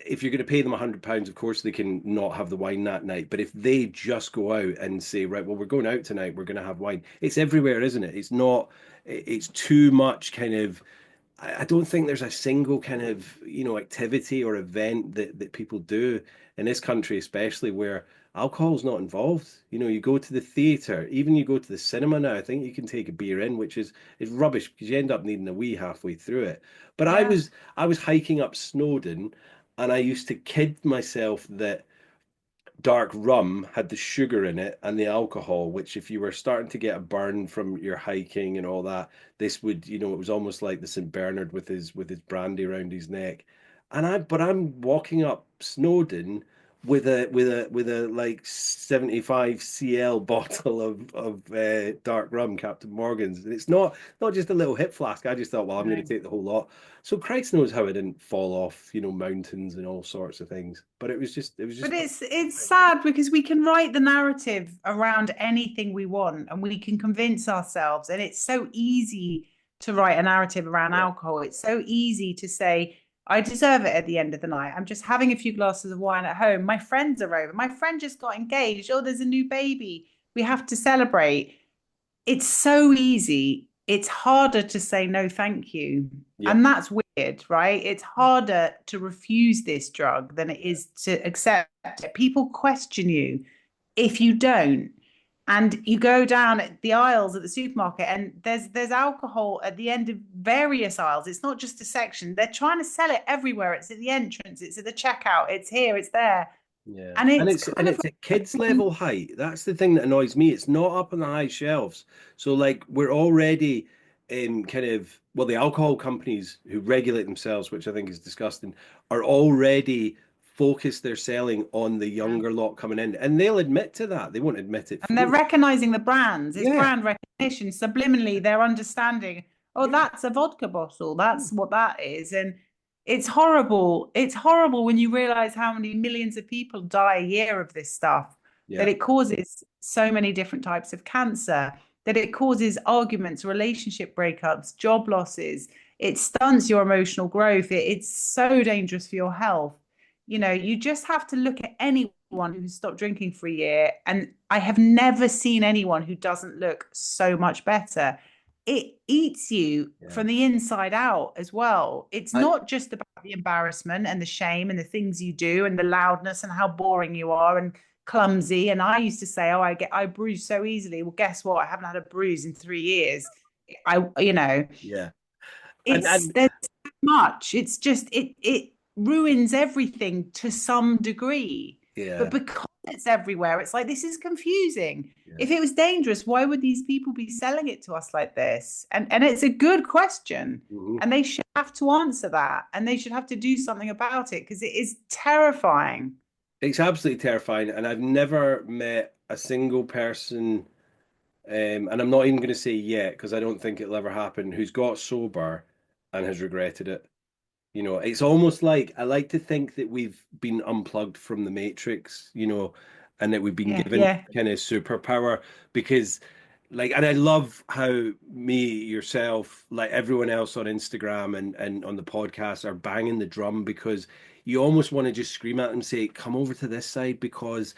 if you're going to pay them £100, of course they can not have the wine that night. But if they just go out and say, right, well, we're going out tonight, we're going to have wine. It's everywhere, isn't it? It's not. It's too much kind of. I don't think there's a single kind of activity or event that people do in this country, especially where alcohol's not involved. You go to the theatre, even you go to the cinema now. I think you can take a beer in, which is rubbish because you end up needing a wee halfway through it. But I Yeah. was I was hiking up Snowdon, and I used to kid myself that dark rum had the sugar in it and the alcohol, which if you were starting to get a burn from your hiking and all that, this would, it was almost like the St. Bernard with his brandy around his neck. But I'm walking up Snowdon with a like 75 cl bottle of dark rum, Captain Morgan's. And it's not just a little hip flask. I just thought, well, I'm going to No. take the whole lot. So Christ knows how I didn't fall off, mountains and all sorts of things. But it was just But it's sad because we can write the narrative around anything we want and we can convince ourselves. And it's so easy to write a narrative around yeah, alcohol. It's so easy to say, I deserve it at the end of the night. I'm just having a few glasses of wine at home. My friends are over. My friend just got engaged. Oh, there's a new baby. We have to celebrate. It's so easy. It's harder to say no, thank you. yeah, And that's weird, right? It's harder to refuse this drug than it is to accept it. People question you if you don't. And you go down the aisles at the supermarket, and there's alcohol at the end of various aisles. It's not just a section. They're trying to sell it everywhere. It's at the entrance, it's at the checkout, it's here, it's there. Yeah. And And it's it's and kind of it's at kids level height. That's the thing that annoys me. It's not up on the high shelves. So like we're already kind of well, the alcohol companies who regulate themselves, which I think is disgusting, are already focused their selling on the yeah. younger lot coming in. And they'll admit to that. They won't admit it And they're fully. recognizing the brands. It's Yeah. brand recognition. Subliminally, they're understanding, oh, Yeah. that's a vodka bottle. That's what that is. And it's horrible. It's horrible when you realize how many millions of people die a year of this stuff, that Yeah. it causes so many different types of cancer, that it causes arguments, relationship breakups, job losses. It stunts your emotional growth. It's so dangerous for your health. You just have to look at anyone who's stopped drinking for a year, and I have never seen anyone who doesn't look so much better. It eats you Yeah. from the inside out as well. It's I not just about the embarrassment and the shame and the things you do and the loudness and how boring you are and clumsy. And I used to say, oh, I bruise so easily. Well, guess what? I haven't had a bruise in 3 years. I, you know, yeah. it's And there's so much. It's just it ruins everything to some degree. But yeah. because it's everywhere, it's like this is confusing. Yeah. If it was dangerous, why would these people be selling it to us like this? And it's a good question. Mhm. And they should have to answer that. And they should have to do something about it because it is terrifying. It's absolutely terrifying. And I've never met a single person and I'm not even going to say yet because I don't think it'll ever happen, who's got sober and has regretted it. It's almost like I like to think that we've been unplugged from the Matrix, and that we've been Yeah, given yeah, kind of superpower because, like, and I love how me, yourself, like everyone else on Instagram and on the podcast are banging the drum because you almost want to just scream at them and say, come over to this side because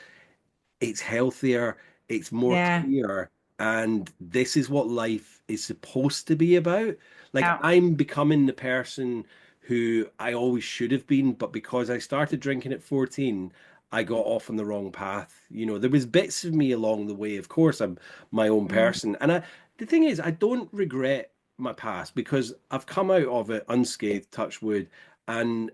it's healthier, it's more yeah, clear, and this is what life is supposed to be about. Like yeah. I'm becoming the person who I always should have been, but because I started drinking at 14, I got off on the wrong path. There was bits of me along the way. Of course, I'm my own Mm. person. And the thing is, I don't regret my past because I've come out of it unscathed, touch wood, and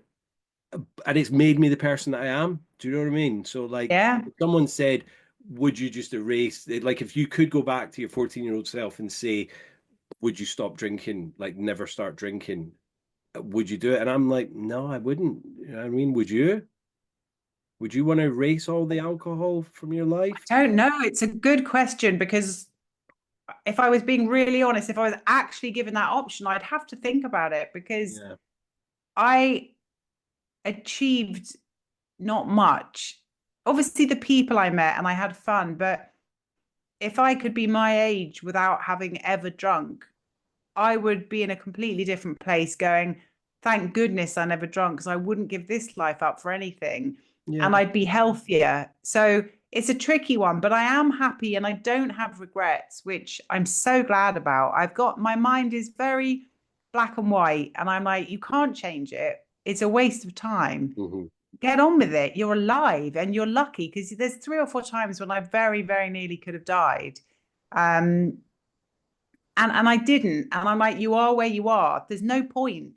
it's made me the person that I am. Do you know what I mean? So like Yeah. if someone said, would you just erase like if you could go back to your 14-year-old self and say, would you stop drinking, like never start drinking? Would you do it? And I'm like, no, I wouldn't. You know what I mean, would you? Would you want to erase all the alcohol from your life? I don't know. It's a good question because if I was being really honest, if I was actually given that option, I'd have to think about it because Yeah. I achieved not much. Obviously, the people I met and I had fun, but if I could be my age without having ever drunk, I would be in a completely different place going, thank goodness I never drunk because I wouldn't give this life up for anything. Yeah. And I'd be healthier. So it's a tricky one, but I am happy and I don't have regrets, which I'm so glad about. I've got my mind is very black and white, and I'm like, you can't change it. It's a waste of time. Hmm. Get on with it. You're alive and you're lucky because there's 3 or 4 times when I very, very nearly could have died. Um, and I didn't. And I'm like, you are where you are. There's no point,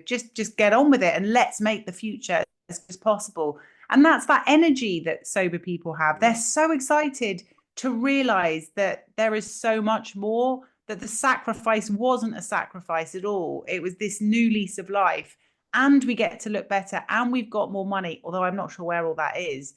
just get on with it and let's make the future as possible. And that's that energy that sober people have. They're so excited to realize that there is so much more, that the sacrifice wasn't a sacrifice at all. It was this new lease of life. And we get to look better and we've got more money, although I'm not sure where all that is.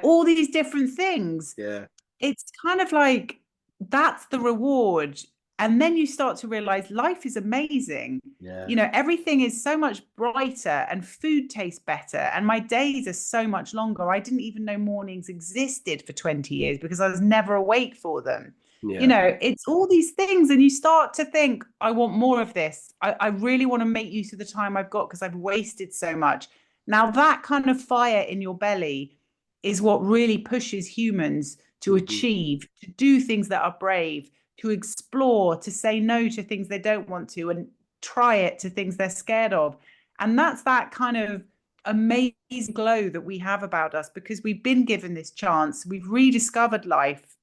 All these different things. Yeah. It's kind of like that's the reward. And then you start to realize life is amazing. Yeah. Everything is so much brighter and food tastes better. And my days are so much longer. I didn't even know mornings existed for 20 years because I was never awake for them. Yeah. It's all these things. And you start to think, I want more of this. I really want to make use of the time I've got because I've wasted so much. Now, that kind of fire in your belly is what really pushes humans to Hmm. achieve, to do things that are brave, to explore, to say no to things they don't want to, and try it to things they're scared of. And that's that kind of amazing glow that we have about us because we've been given this chance. We've rediscovered life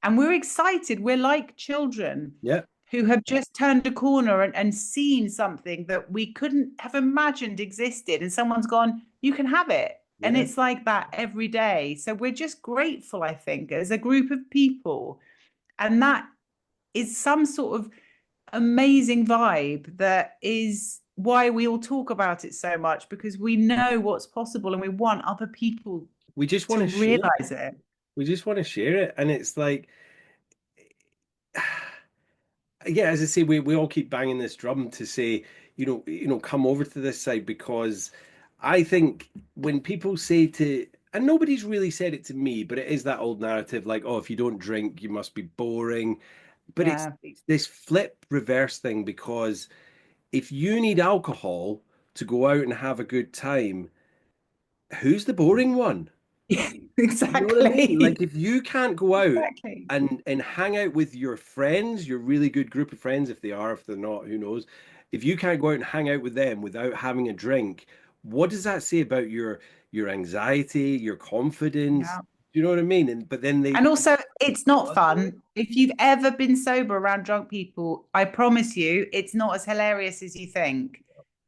And we're excited. We're like children Yeah. who have just turned a corner and seen something that we couldn't have imagined existed. And someone's gone, you can have it. And Yeah. it's like that every day. So we're just grateful, I think, as a group of people. And that is some sort of amazing vibe that is why we all talk about it so much, because we know what's possible and we want other people We just want to to share realize it. we just want to share it. And it's like, yeah, as I say, we all keep banging this drum to say, come over to this side, because I think when people say to, and nobody's really said it to me, but it is that old narrative like, oh, if you don't drink, you must be boring. But it's, Yeah. it's this flip reverse thing, because if you need alcohol to go out and have a good time, who's the boring one? You know what I mean? Exactly. Like if you can't go out Exactly. and hang out with your friends, your really good group of friends, if they are, if they're not, who knows? If you can't go out and hang out with them without having a drink, what does that say about your anxiety, your confidence? Yeah. Do you know what I mean? And but then they And also, it's not fun. If you've ever been sober around drunk people, I promise you, it's not as hilarious as you think.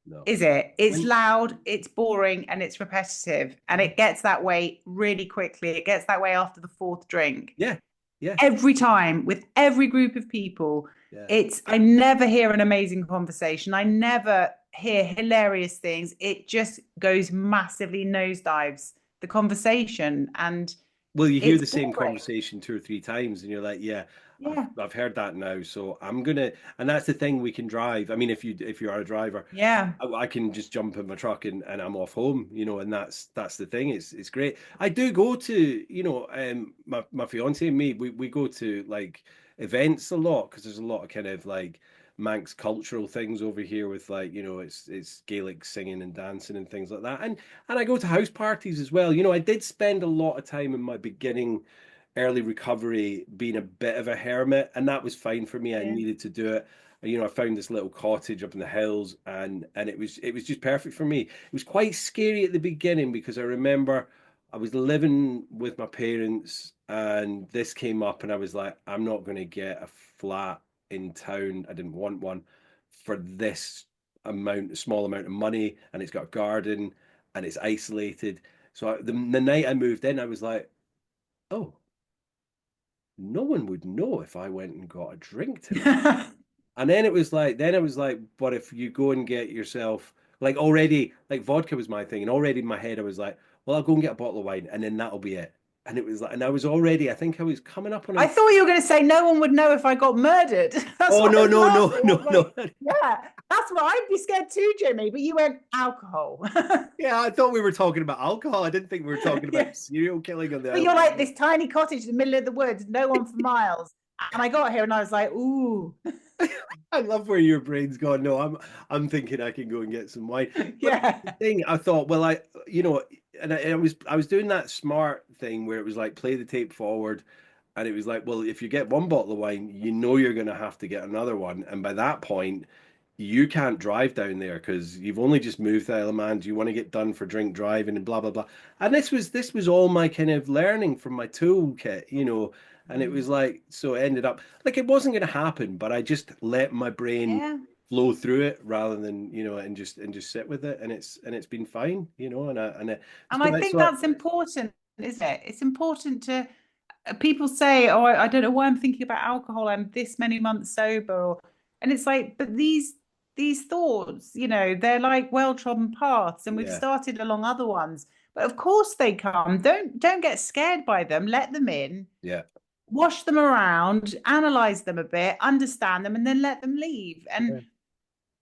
no. Is it? It's When loud, it's boring, and it's repetitive. And it gets that way really quickly. It gets that way after the fourth drink. yeah, yeah, Every time with every group of people, yeah. I never hear an amazing conversation. I never hear hilarious things. It just goes massively nosedives the conversation, and Well, you hear it's the same boring. conversation two or three times, and you're like, "Yeah, Yeah. I've heard that now." So I'm gonna, and that's the thing. We can drive. I mean, if you are a driver, Yeah. I can just jump in my truck and I'm off home, and that's the thing. It's great. I do go to, my fiance and me, we go to like events a lot, because there's a lot of kind of like Manx cultural things over here with like, it's Gaelic singing and dancing and things like that. And I go to house parties as well. I did spend a lot of time in my beginning early recovery being a bit of a hermit, and that was fine for me. I Yeah. needed to do it. I found this little cottage up in the hills, and it was just perfect for me. It was quite scary at the beginning, because I remember I was living with my parents and this came up, and I was like, I'm not going to get a flat in town. I didn't want one for this small amount of money, and it's got a garden and it's isolated. So the night I moved in, I was like, oh, no one would know if I went and got a drink tonight. And then it was like, but if you go and get yourself, like, already, like, vodka was my thing, and already in my head I was like, well, I'll go and get a bottle of wine, and then that'll be it. And it was like, and I was already, I think I was coming up on I thought you were going to say no one would know if I got murdered. That's oh what I no, was no, no, laughing. I no, was no. like, yeah, that's what I'd be scared too, Jimmy. But you went alcohol. Yeah, I thought we were talking about alcohol. I didn't think we were talking Yeah. about serial killing on the But you're island. like this tiny cottage in the middle of the woods, no one for miles. And I got here and I was like, ooh, I love where your brain's gone. No, I'm thinking I can go and get some wine. But yeah. the thing I thought, well, and I was doing that smart thing where it was like play the tape forward, and it was like, well, if you get one bottle of wine, you're going to have to get another one, and by that point, you can't drive down there because you've only just moved to Isle of Man. Do you want to get done for drink driving and blah blah blah? And this was all my kind of learning from my toolkit. And it was like, so it ended up like it wasn't going to happen, but I just let my brain Yeah. flow through it rather than and just sit with it, and it's been fine. It's And been I like think so. that's important, isn't it? It's important to people say, "Oh, I don't know why I'm thinking about alcohol. I'm this many months sober," and it's like, but these thoughts, they're like well-trodden paths, and we've Yeah, started along other ones. But of course they come. Don't get scared by them. Let them in, yeah, wash them around, analyze them a bit, understand them, and then let them leave. And yeah,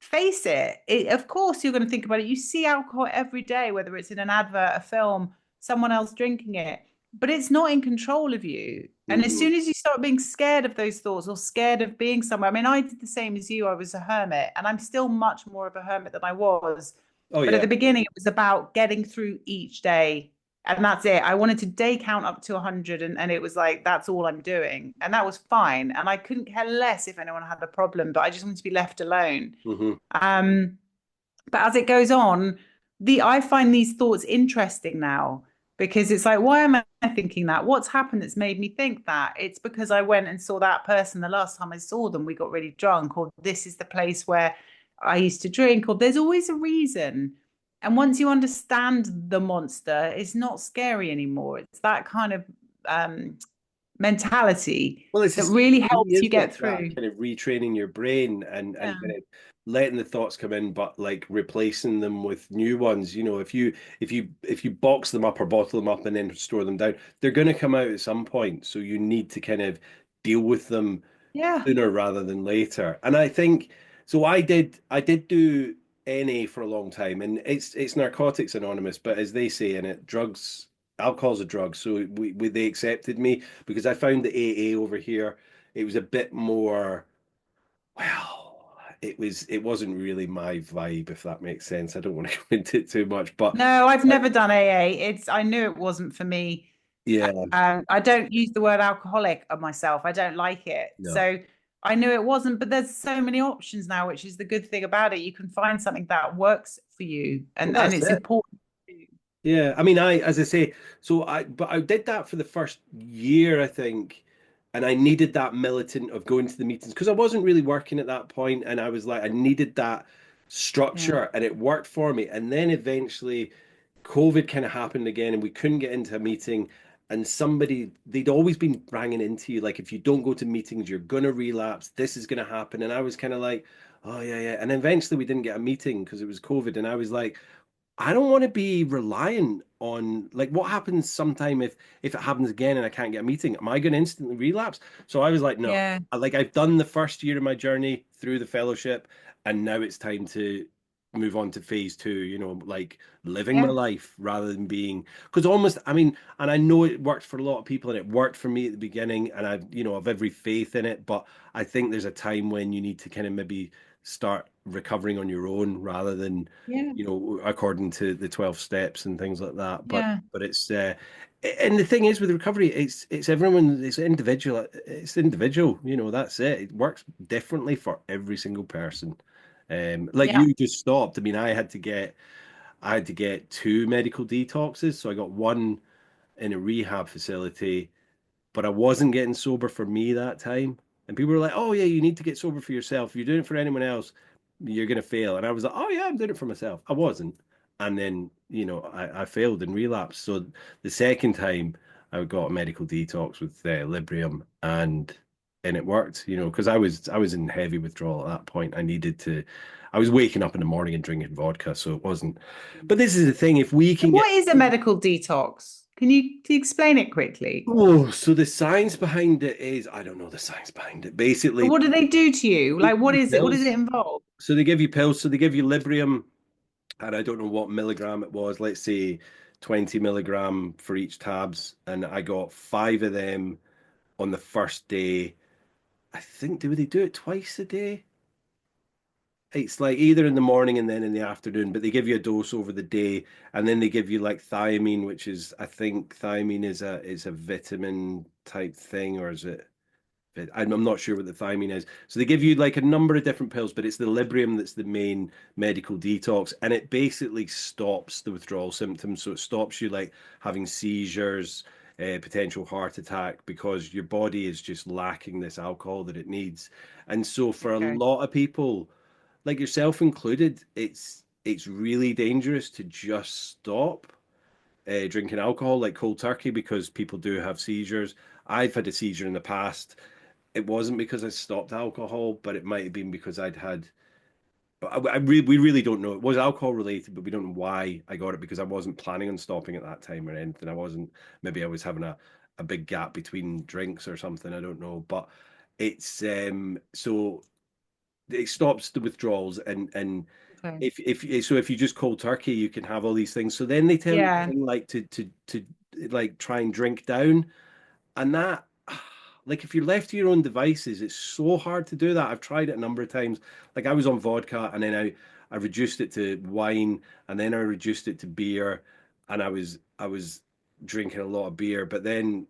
face it, of course you're going to think about it. You see alcohol every day, whether it's in an advert, a film, someone else drinking it, but it's not in control of you. And as hmm, soon as you start being scared of those thoughts or scared of being somewhere, I mean, I did the same as you. I was a hermit, and I'm still much more of a hermit than I was. oh But at yeah, the beginning, it was about getting through each day. And that's it. I wanted to day count up to 100, and it was like, that's all I'm doing. And that was fine. And I couldn't care less if anyone had a problem, but I just wanted to be left alone. hmm, Um, but as it goes on, I find these thoughts interesting now, because it's like, why am I thinking that? What's happened that's made me think that? It's because I went and saw that person the last time I saw them. We got really drunk, or this is the place where I used to drink, or there's always a reason. And once you understand the monster, it's not scary anymore. It's that kind of um, mentality Well, it's the that same really for me, helps you isn't it? get That through. kind of retraining your brain Yeah. and kind of letting the thoughts come in, but like replacing them with new ones. You know, if you box them up or bottle them up and then store them down, they're going to come out at some point. So you need to kind of deal with them Yeah. sooner rather than later. And I think so. I did do NA for a long time, and it's Narcotics Anonymous, but as they say in it, drugs, alcohol's a drug. So they accepted me because I found the AA over here. It was a bit more well. It wasn't really my vibe, if that makes sense. I don't want to go into it too much, but No, I've never done AA. I knew it wasn't for me. yeah, I don't use the word alcoholic of myself. I don't like it. no. So I knew it wasn't, but there's so many options now, which is the good thing about it. You can find something that works for you, Well, and that's it's it. important. Yeah, I mean, as I say, but I did that for the first year, I think, and I needed that militant of going to the meetings because I wasn't really working at that point, and I was like, I needed that Yeah, structure, and it worked for me. And then eventually, COVID kind of happened again, and we couldn't get into a meeting. And they'd always been banging into you, like, if you don't go to meetings, you're gonna relapse. This is gonna happen. And I was kind of like, oh yeah, yeah. And eventually, we didn't get a meeting because it was COVID, and I was like. I don't want to be reliant on like what happens sometime if it happens again and I can't get a meeting. Am I going to instantly relapse? So I was like, no. yeah, Like I've done the first year of my journey through the fellowship, and now it's time to move on to phase two. Like living my yeah, life rather than being because almost. I mean, and I know it worked for a lot of people, and it worked for me at the beginning, and I've every faith in it. But I think there's a time when you need to kind of maybe start recovering on your own rather than yeah, according to the 12 steps and things like that. But yeah, but it's and the thing is with recovery, it's everyone, it's individual. It's individual, that's it. It works differently for every single person. Like yeah. you just stopped. I mean, I had to get two medical detoxes. So I got one in a rehab facility but I wasn't getting sober for me that time. And people were like, "Oh yeah, you need to get sober for yourself. If you're doing it for anyone else, you're gonna fail." And I was like, "Oh yeah, I'm doing it for myself." I wasn't, and then I failed and relapsed. So the second time I got a medical detox with Librium, and it worked. Because I was in heavy withdrawal at that point. I needed to. I was waking up in the morning and drinking vodka, so it wasn't. But this is the thing: if we So can get what is a medical detox? Can you explain it quickly? Oh, so the science behind it is, I don't know the science behind it. So Basically, what do they do to you? they Like, give what you is it? What does it pills. involve? So they give you pills. So they give you Librium, and I don't know what milligram it was. Let's say 20 milligram for each tabs. And I got five of them on the first day. I think, do they do it twice a day? It's like either in the morning and then in the afternoon, but they give you a dose over the day, and then they give you like thiamine, which is I think thiamine is a vitamin type thing, or is it? I'm not sure what the thiamine is. So they give you like a number of different pills, but it's the Librium that's the main medical detox, and it basically stops the withdrawal symptoms. So it stops you like having seizures, potential heart attack, because your body is just lacking this alcohol that it needs. And so for a Okay. lot of people, like yourself included, it's really dangerous to just stop drinking alcohol like cold turkey because people do have seizures. I've had a seizure in the past. It wasn't because I stopped alcohol, but it might have been because I'd had. We really don't know. It was alcohol related, but we don't know why I got it because I wasn't planning on stopping at that time or anything. I wasn't. Maybe I was having a big gap between drinks or something. I don't know, but it's so it stops the withdrawals and Okay. if you just cold turkey, you can have all these things. So then they tell you Yeah. like to like try and drink down, and that like if you're left to your own devices, it's so hard to do that. I've tried it a number of times. Like I was on vodka, and then I reduced it to wine, and then I reduced it to beer, and I was drinking a lot of beer, but then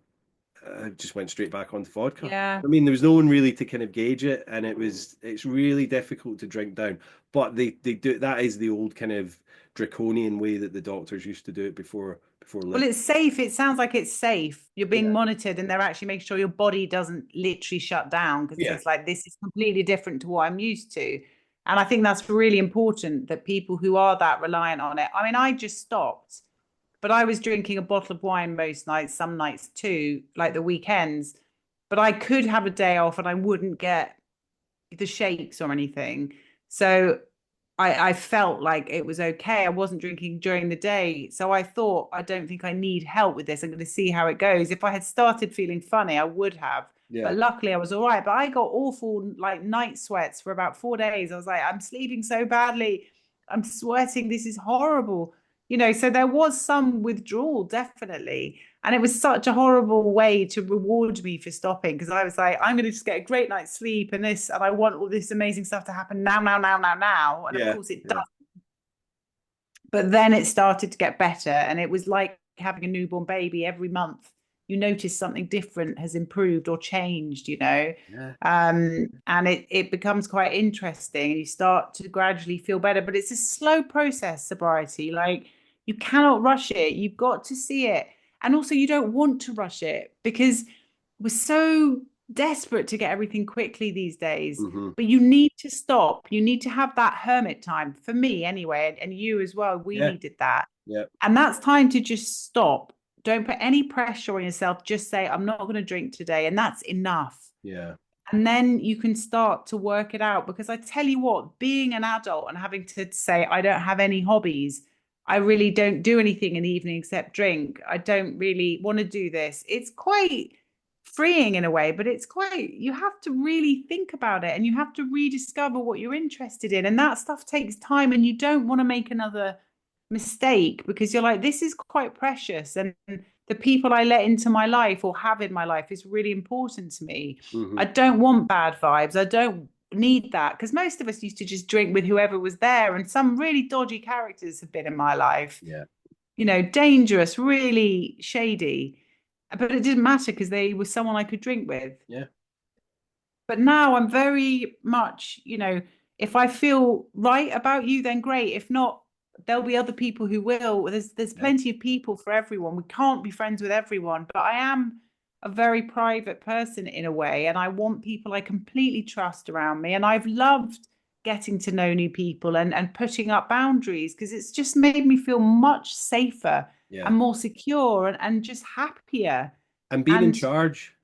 I just went straight back onto vodka. Yeah. I mean, there was no one really to kind of gauge it, and it's really difficult to drink down. But they do that is the old kind of draconian way that the doctors used to do it before Well, liquor. it's safe. It sounds like it's safe. You're being Yeah, monitored and they're actually making sure your body doesn't literally shut down because yeah, it's like, this is completely different to what I'm used to. And I think that's really important that people who are that reliant on it. I mean, I just stopped, but I was drinking a bottle of wine most nights, some nights too, like the weekends. But I could have a day off and I wouldn't get the shakes or anything. So I felt like it was okay. I wasn't drinking during the day. So I thought, I don't think I need help with this. I'm going to see how it goes. If I had started feeling funny, I would have. yeah, But luckily I was all right. But I got awful like night sweats for about 4 days. I was like, I'm sleeping so badly. I'm sweating. This is horrible. So there was some withdrawal, definitely. And it was such a horrible way to reward me for stopping because I was like, I'm going to just get a great night's sleep and I want all this amazing stuff to happen now, now, now, now, now. And of yeah, course it yeah, does. But then it started to get better. And it was like having a newborn baby every month. You notice something different has improved or changed. yeah. And it becomes quite interesting and you start to gradually feel better. But it's a slow process, sobriety. Like you cannot rush it. You've got to see it. And also you don't want to rush it because we're so desperate to get everything quickly these days. Hmm. But you need to stop. You need to have that hermit time for me anyway, and you as well. We Yeah, needed that. yeah, And that's time to just stop. Don't put any pressure on yourself. Just say, I'm not going to drink today. And that's enough. yeah, And then you can start to work it out. Because I tell you what, being an adult and having to say, I don't have any hobbies, I really don't do anything in the evening except drink. I don't really want to do this. It's quite freeing in a way, but you have to really think about it and you have to rediscover what you're interested in. And that stuff takes time and you don't want to make another mistake because you're like, this is quite precious. And the people I let into my life or have in my life is really important to me. I hmm, don't want bad vibes. I don't need that because most of us used to just drink with whoever was there. And some really dodgy characters have been in my life, yeah, dangerous, really shady. But it didn't matter because they were someone I could drink with. yeah, But now I'm very much, if I feel right about you, then great. If not, there'll be other people who will. There's yeah. plenty of people for everyone. We can't be friends with everyone, but I am a very private person in a way, and I want people I completely trust around me. And I've loved getting to know new people and putting up boundaries because it's just made me feel much safer Yeah. and more secure and just happier. And being in And charge.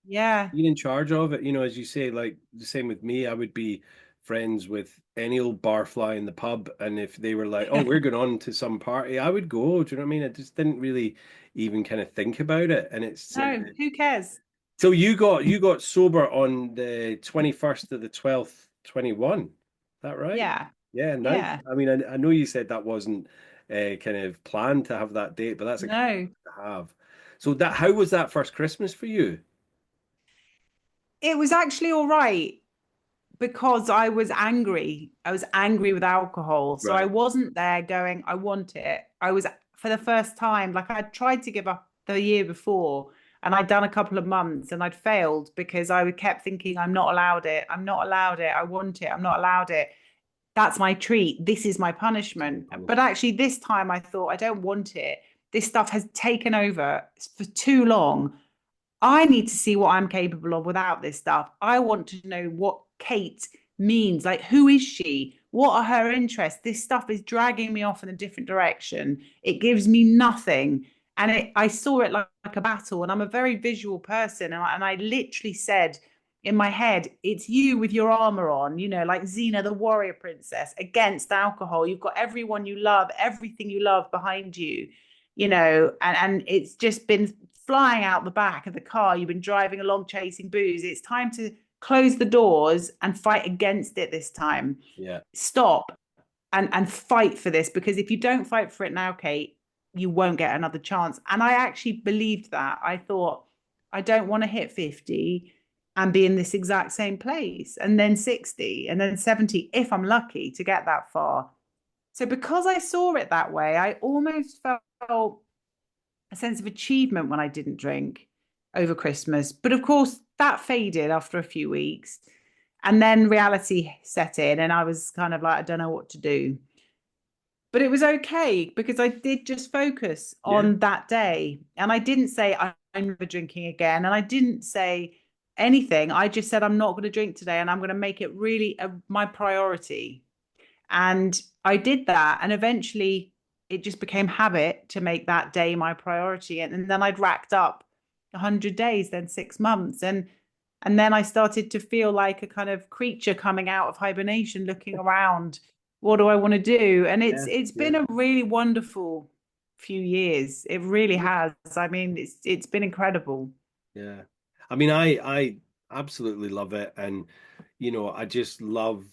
yeah, Being in charge of it, as you say, like the same with me, I would be friends with any old barfly in the pub, and if they were like, "Oh, we're going on to some party," I would go. Do you know what I mean? I just didn't really even kind of think about it, and it's no, who cares? so you got sober on the 21st of the 12th, 21. Is that right? Yeah, Yeah, nice. yeah. I mean, I know you said that wasn't kind of planned to have that date, but that's exciting No, to have. So how was that first Christmas for you? it was actually all right because I was angry. I was angry with alcohol. So I Right. wasn't there going, I want it. I was for the first time, like I'd tried to give up the year before and I'd done a couple of months and I'd failed because I kept thinking, I'm not allowed it. I'm not allowed it. I want it. I'm not allowed it. That's my treat. This is my punishment. But actually, this time I thought, I don't want it. This stuff has taken over for too long. I need to see what I'm capable of without this stuff. I want to know what Kate means. Like, who is she? What are her interests? This stuff is dragging me off in a different direction. It gives me nothing. And I saw it like a battle. And I'm a very visual person. And I literally said in my head, it's you with your armor on, like Xena, the warrior princess, against alcohol. You've got everyone you love, everything you love behind you, and it's just been flying out the back of the car. You've been driving along chasing booze. It's time to close the doors and fight against it this time. Yeah. Stop and fight for this because if you don't fight for it now, Kate, you won't get another chance. And I actually believed that. I thought, I don't want to hit 50 and be in this exact same place and then 60 and then 70 if I'm lucky to get that far. So because I saw it that way, I almost felt a sense of achievement when I didn't drink. over Christmas. But of course, that faded after a few weeks. And then reality set in, and I was kind of like, I don't know what to do. But it was okay because I did just focus on that day. And I didn't say, I'm never drinking again. And I didn't say anything. I just said, I'm not going to drink today and I'm going to make it really my priority. And I did that. And eventually it just became habit to make that day my priority. And then I'd racked up 100 days, then 6 months. And then I started to feel like a kind of creature coming out of hibernation, looking around. What do I want to do? And it's been a really wonderful few years. It really has. I mean, it's been incredible. Yeah. I mean, I absolutely love it. And, I just love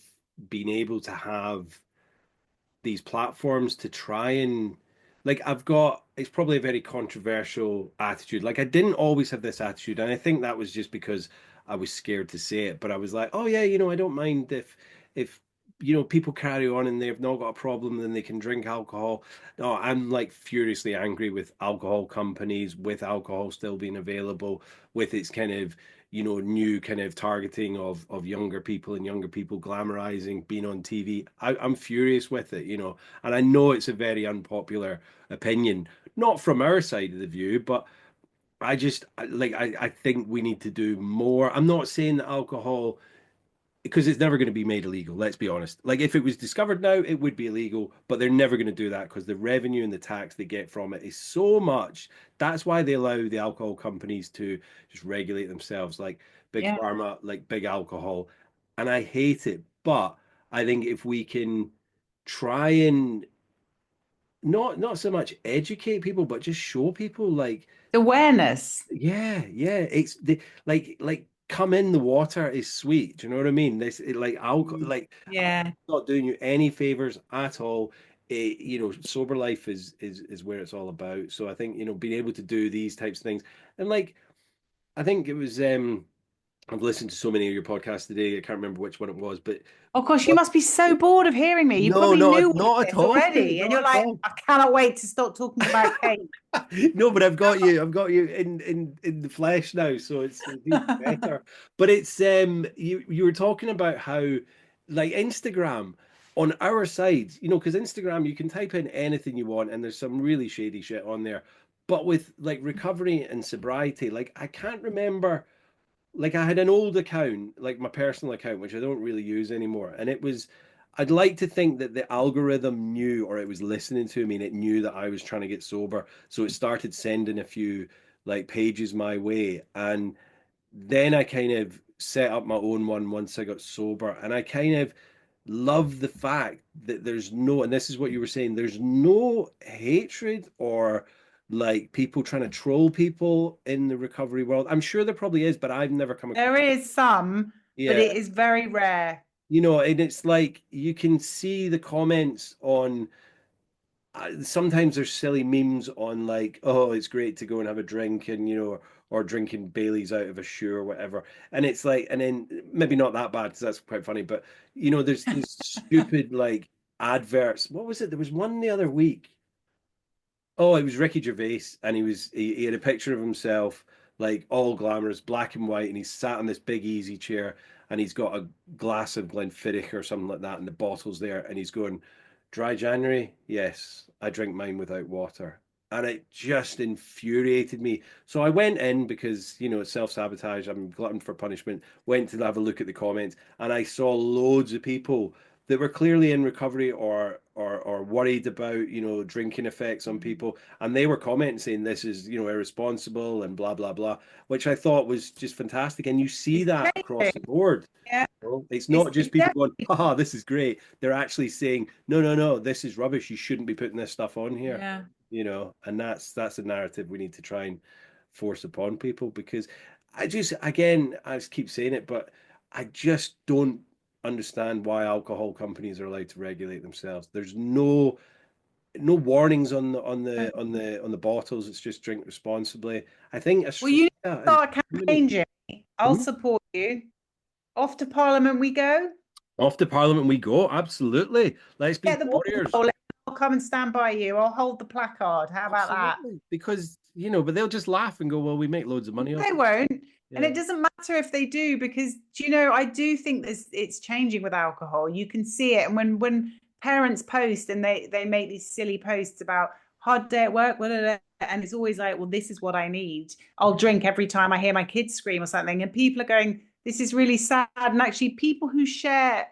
being able to have these platforms to try and it's probably a very controversial attitude. Like I didn't always have this attitude, and I think that was just because I was scared to say it. But I was like, oh yeah, I don't mind if people carry on and they've not got a problem, then they can drink alcohol. No, I'm like furiously angry with alcohol companies, with alcohol still being available, with its kind of new kind of targeting of younger people and younger people glamorizing being on TV. I'm furious with it, and I know it's a very unpopular opinion, not from our side of the view, but I think we need to do more. I'm not saying that alcohol, because it's never going to be made illegal. Let's be honest. Like if it was discovered now, it would be illegal, but they're never going to do that because the revenue and the tax they get from it is so much. That's why they allow the alcohol companies to just regulate themselves, like big pharma, like big alcohol. And I hate it, but I think if we can try and not so much educate people, but just show people like Awareness. yeah. It's like come in, the water is sweet. Do you know what I mean? Like alcohol, like Yeah. not doing you any favors at all. Sober life is where it's all about. So I think, being able to do these types of things. And like I think it was I've listened to so many of your podcasts today, I can't remember which one it was, but Of course, you must be so bored of hearing me. You no, probably knew all not of at this all. already. And Not you're at like, all. I cannot wait to start talking about cake. No, but I've got you in the flesh now, so it's even better. But it's you were talking about how like Instagram on our side, because Instagram you can type in anything you want and there's some really shady shit on there. But with like recovery and sobriety, like I can't remember, like I had an old account, like my personal account, which I don't really use anymore, and I'd like to think that the algorithm knew, or it was listening to me and it knew that I was trying to get sober, so it started sending a few like pages my way, and then I kind of set up my own one once I got sober, and I kind of love the fact that there's no, and this is what you were saying, there's no hatred or like people trying to troll people in the recovery world. I'm sure there probably is, but I've never come across. There is some, but Yeah, it is very rare. and it's like you can see the comments on. Sometimes there's silly memes on like, oh, it's great to go and have a drink, and or drinking Bailey's out of a shoe or whatever. And it's like, and then maybe not that bad because that's quite funny, but there's these stupid like adverts. What was it? There was one the other week. Oh, it was Ricky Gervais, and he had a picture of himself, like all glamorous, black and white, and he's sat on this big easy chair, and he's got a glass of Glenfiddich or something like that, and the bottle's there, and he's going, "Dry January? Yes, I drink mine without water." And it just infuriated me. So I went in because, it's self-sabotage. I'm glutton for punishment. Went to have a look at the comments, and I saw loads of people that were clearly in recovery or worried about drinking effects on people, and they were commenting saying this is irresponsible and blah blah blah, which I thought was just fantastic. And you see It's that across the board. yeah. It's not just It's people going, haha, this is great. They're actually saying, no, this is rubbish. You shouldn't be putting this stuff on here. Yeah. And that's a narrative we need to try and force upon people, because again, I just keep saying it, but I just don't understand why alcohol companies are allowed to regulate themselves. There's no warnings on the bottles. It's just drink responsibly. I think Well, you need to Australia start a and campaign, Jenny. I'll Mhm. support you. Off to Parliament we go. Off to Parliament we go. Absolutely. Let's be Get the ball warriors. rolling. come and stand by you. I'll hold the placard. How about that? Absolutely. Because, but they'll just laugh and go, well, we make loads of money off They it. won't. Yeah. And it doesn't matter if they do, because I do think it's changing with alcohol. You can see it. And when parents post and they make these silly posts about hard day at work, blah, blah, blah, and it's always like, well, this is what I need. I'll drink every time I hear my kids scream or something. And people are going, this is really sad. And actually, people who share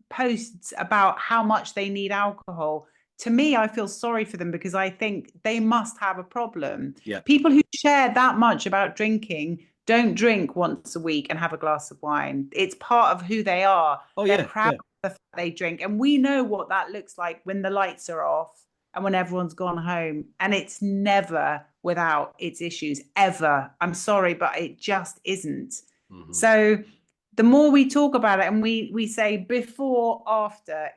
posts about how much they need alcohol, to me, I feel sorry for them, because I think they must have a problem. Yeah. People who share that much about drinking don't drink once a week and have a glass of wine. It's part of who they are. They're proud of the fact they drink. And we know what that looks like when the lights are off and when everyone's gone home. And it's never without its issues, ever. I'm sorry, but it just isn't. Mm-hmm. So the more we talk about it and we say before, after,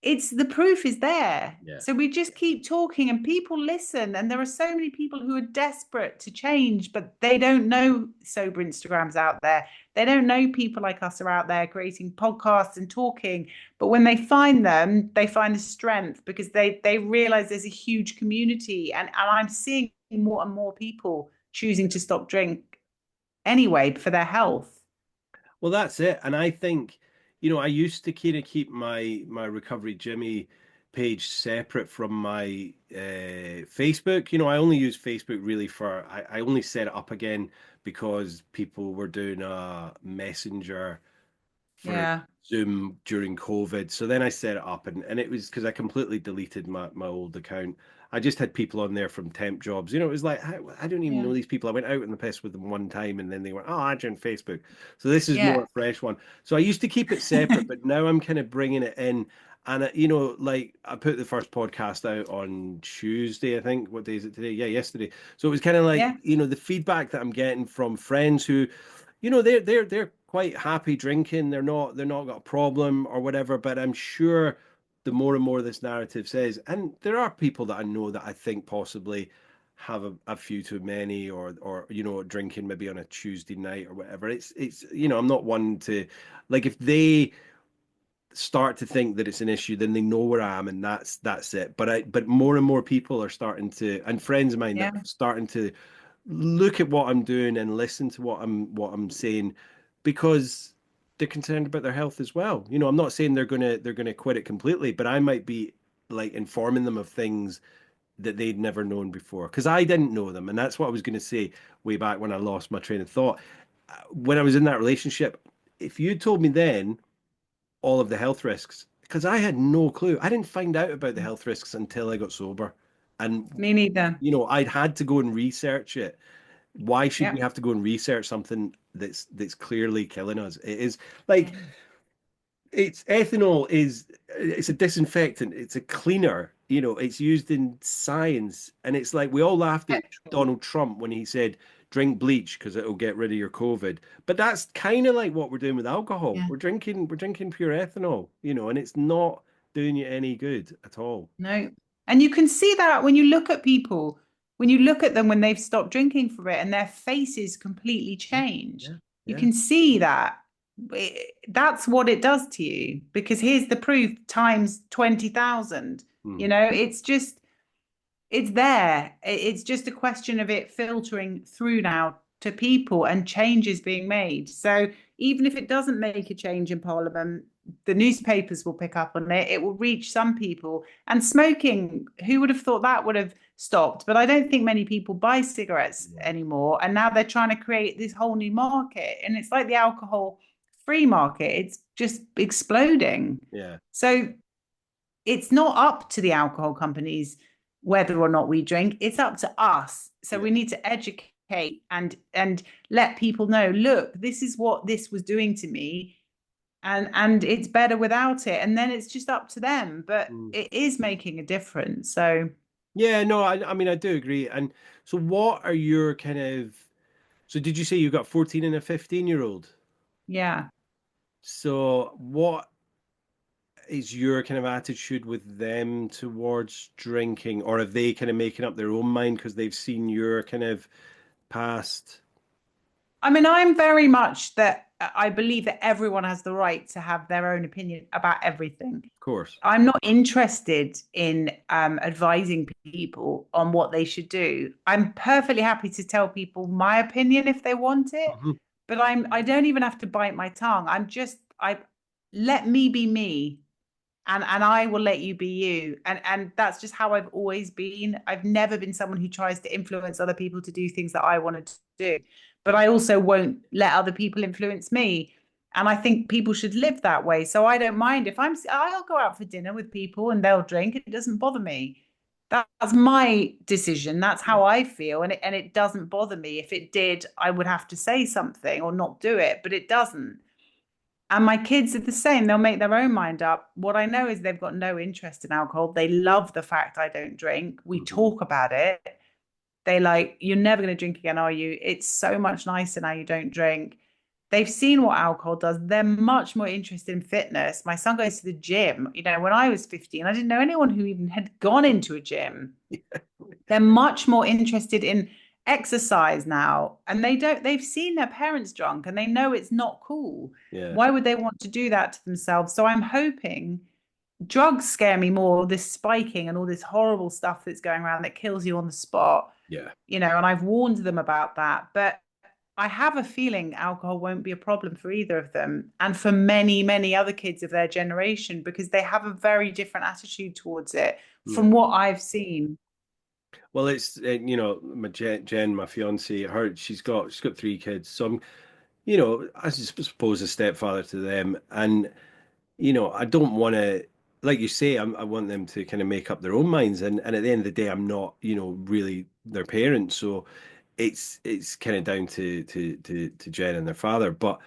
it's the proof is there. Yeah. So we just keep talking and people listen. And there are so many people who are desperate to change, but they don't know sober Instagrams out there. They don't know people like us are out there creating podcasts and talking. But when they find them, they find the strength, because they realize there's a huge community. And I'm seeing more and more people choosing to stop drink anyway for their health. Well, that's it. And I think, I used to kind of keep my Recovery Jimmy page separate from my Facebook. I only use Facebook really I only set it up again because people were doing a messenger for Zoom during COVID. So then I set it up and it was because I completely deleted my old account. I just had people on there from temp jobs. It was like, I don't even know these people. I went out in the piss with them one time and then they were, I joined Facebook. So this is more a fresh one. So I used to keep it separate, but now I'm kind of bringing it in. And, like I put the first podcast out on Tuesday, I think. What day is it today? Yeah, yesterday. So it was kind of like, the feedback that I'm getting from friends who, they're quite happy drinking. They're not got a problem or whatever, but I'm sure the more and more this narrative says, and there are people that I know that I think possibly have a few too many or drinking maybe on a Tuesday night or whatever. It's I'm not one to, like, if they start to think that it's an issue, then they know where I am and that's it. But more and more people are starting to, and friends of mine that are starting to look at what I'm doing and listen to what I'm saying, because they're concerned about their health as well. I'm not saying they're gonna quit it completely, but I might be like informing them of things that they'd never known before, because I didn't know them. And that's what I was going to say way back when I lost my train of thought. When I was in that relationship, if you told me then all of the health risks, because I had no clue. I didn't find out about the health risks until I got sober. And me neither. I'd had to go and research it. Why should we have to go and research something that's clearly killing us? It is like, ethanol it's a disinfectant, it's a cleaner, it's used in science. And it's like, we all laughed at Donald Trump when he said drink bleach because it'll get rid of your COVID. But that's kind of like what we're doing with alcohol. We're drinking pure ethanol, and it's not doing you any good at all. No. And you can see that when you look at people, when you look at them when they've stopped drinking for it and their faces completely change. You can see that. That's what it does to you, because here's the proof times 20,000. It's there. It's just a question of it filtering through now to people and changes being made. So even if it doesn't make a change in Parliament, the newspapers will pick up on it. It will reach some people. And smoking, who would have thought that would have stopped? But I don't think many people buy cigarettes anymore. And now they're trying to create this whole new market. And it's like the alcohol free market. It's just exploding. Yeah. So it's not up to the alcohol companies whether or not we drink. It's up to us. So we need to educate and let people know, look, this is what this was doing to me. And it's better without it. And then it's just up to them. But it is making a difference. So yeah, no, I mean, I do agree. And so what are your kind of, so did you say you got 14 and a 15-year-old? Yeah. So what is your kind of attitude with them towards drinking? Or are they kind of making up their own mind because they've seen your kind of past? I mean, I'm very much that I believe that everyone has the right to have their own opinion about everything. Of course. I'm not interested in advising people on what they should do. I'm perfectly happy to tell people my opinion if they want it, Mhm. but I don't even have to bite my tongue. I let me be me, and I will let you be you. And that's just how I've always been. I've never been someone who tries to influence other people to do things that I wanted to do, but I also won't let other people influence me. And I think people should live that way. So I don't mind if I'll go out for dinner with people and they'll drink. It doesn't bother me. That's my decision. That's Yeah. how I feel. And it doesn't bother me. If it did, I would have to say something or not do it, but it doesn't. And my kids are the same. They'll make their own mind up. What I know is they've got no interest in alcohol. They love the fact I don't drink. We talk about it. They like, you're never going to drink again, are you? It's so much nicer now you don't drink. They've seen what alcohol does. They're much more interested in fitness. My son goes to the gym. You know, when I was 15, I didn't know anyone who even had gone into a gym. They're much more interested in exercise now. And they've seen their parents drunk and they know it's not cool. Yeah. Why would they want to do that to themselves? So I'm hoping drugs scare me more, this spiking and all this horrible stuff that's going around that kills you on the spot. Yeah. You know, and I've warned them about that. But I have a feeling alcohol won't be a problem for either of them and for many, many other kids of their generation because they have a very different attitude towards it from what I've seen. Well, it's my Jen, my fiance, she's got 3 kids, so I'm, I suppose a stepfather to them, and I don't want to, like you say, I want them to kind of make up their own minds, and at the end of the day, I'm not, really their parents, so it's kind of down to Jen and their father, but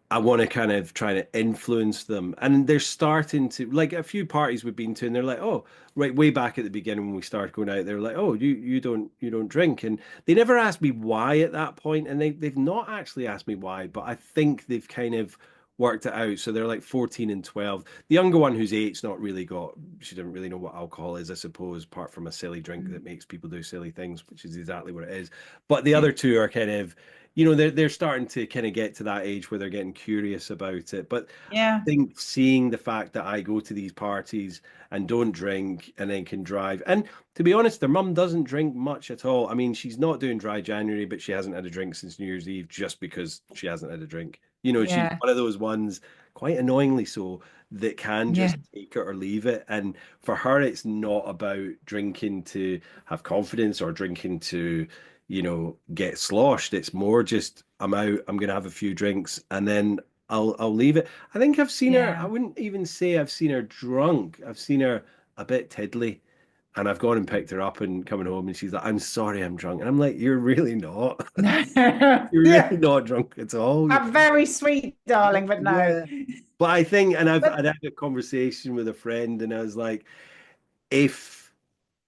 I want to kind of try to influence them. And they're starting to, like, a few parties we've been to, and they're like, oh, right, way back at the beginning when we started going out, they're like, oh, you don't drink. And they never asked me why at that point, and they've not actually asked me why, but I think they've kind of worked it out. So they're like 14 and 12. The younger one, who's 8's not really she doesn't really know what alcohol is, I suppose, apart from a silly drink that makes people do silly things, which is exactly what it is. But the other two are kind of, they're starting to kind of get to that age where they're getting curious about it. But I Yeah. think seeing the fact that I go to these parties and don't drink and then can drive, and to be honest, their mum doesn't drink much at all. I mean, she's not doing dry January, but she hasn't had a drink since New Year's Eve just because she hasn't had a drink. She's Yeah. one of those ones, quite annoyingly so, that can Yeah. just take it or leave it. And for her, it's not about drinking to have confidence or drinking to get sloshed. It's more just I'm out, I'm gonna have a few drinks and then I'll leave it. I think I've seen her, I Yeah. wouldn't even say I've seen her drunk. I've seen her a bit tiddly. And I've gone and picked her up and coming home and she's like, I'm sorry I'm drunk. And I'm like, you're really not. You're really Yeah. not drunk at all. I'm very sweet, darling, but no. Yeah. But I think, and I'd But had a conversation with a friend and I was like, if,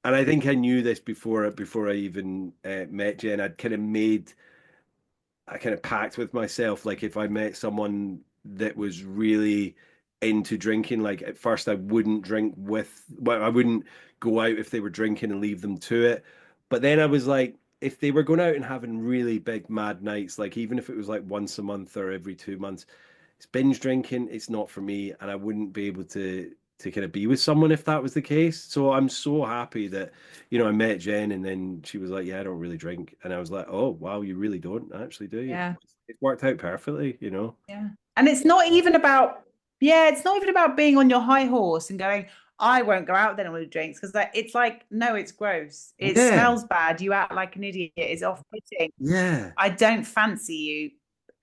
and I think I knew this before I even met Jen, I'd kind of made I kind of pact with myself, like if I met someone that was really into drinking, like at first I wouldn't drink well, I wouldn't go out if they were drinking and leave them to it. But then I was like, if they were going out and having really big mad nights, like even if it was like once a month or every 2 months, it's binge drinking, it's not for me, and I wouldn't be able to kind of be with someone if that was the case. So I'm so happy that, I met Jen and then she was like, yeah, I don't really drink. And I was like, oh, wow, you really don't actually, do you? yeah. It worked out perfectly. Yeah. And it's not even about being on your high horse and going, I won't go out then with drinks because it's like, no, it's gross. It Yeah. smells bad. You act like an idiot. It's off-putting. Yeah. I don't fancy you.